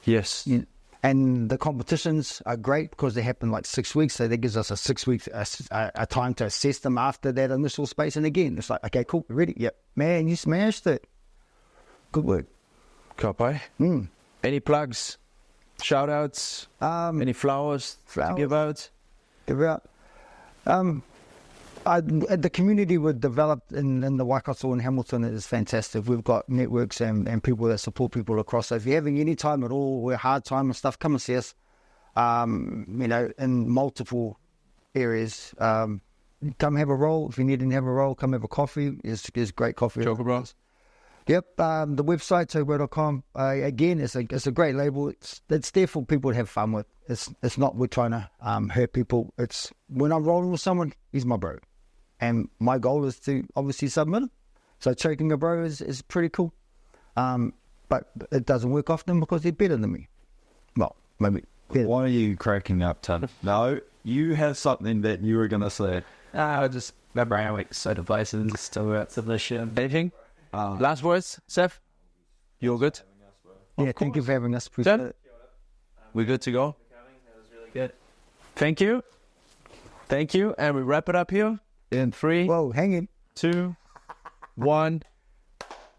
Yes. Yeah. And the competitions are great because they happen like 6 weeks. So that gives us a 6 weeks a time to assess them after that initial space. And again, it's like, okay, cool, we're ready. Yep. Man, you smashed it. Good work. Kapai. Any plugs? Shout outs? Any flowers to give out? The community we've developed in the Waikato and Hamilton is fantastic. We've got networks and people that support people across. So if you're having any time at all, or a hard time and stuff, come and see us. In multiple areas. Come have a roll. If you need to have a roll, come have a coffee. There's great coffee. HOKA Bros. Yep. The website, HOKA.com. Again, it's a great label. It's there for people to have fun with. It's not we're trying to hurt people. It's when I'm rolling with someone, he's my bro. And my goal is to obviously submit him. So choking a bro is pretty cool. But it doesn't work often because they're better than me. Well, maybe better. Why are you cracking up, Ton? No, you have something that you were going to say. I just remember I went so devices still out of this shit. Anything? Last words, Seth? You're good? Yeah, thank you for having us. Appreciate Seth? it. We're good to go? That was really good. Thank you. Thank you. And we wrap it up here in 3, Whoa, hang in. 2, 1.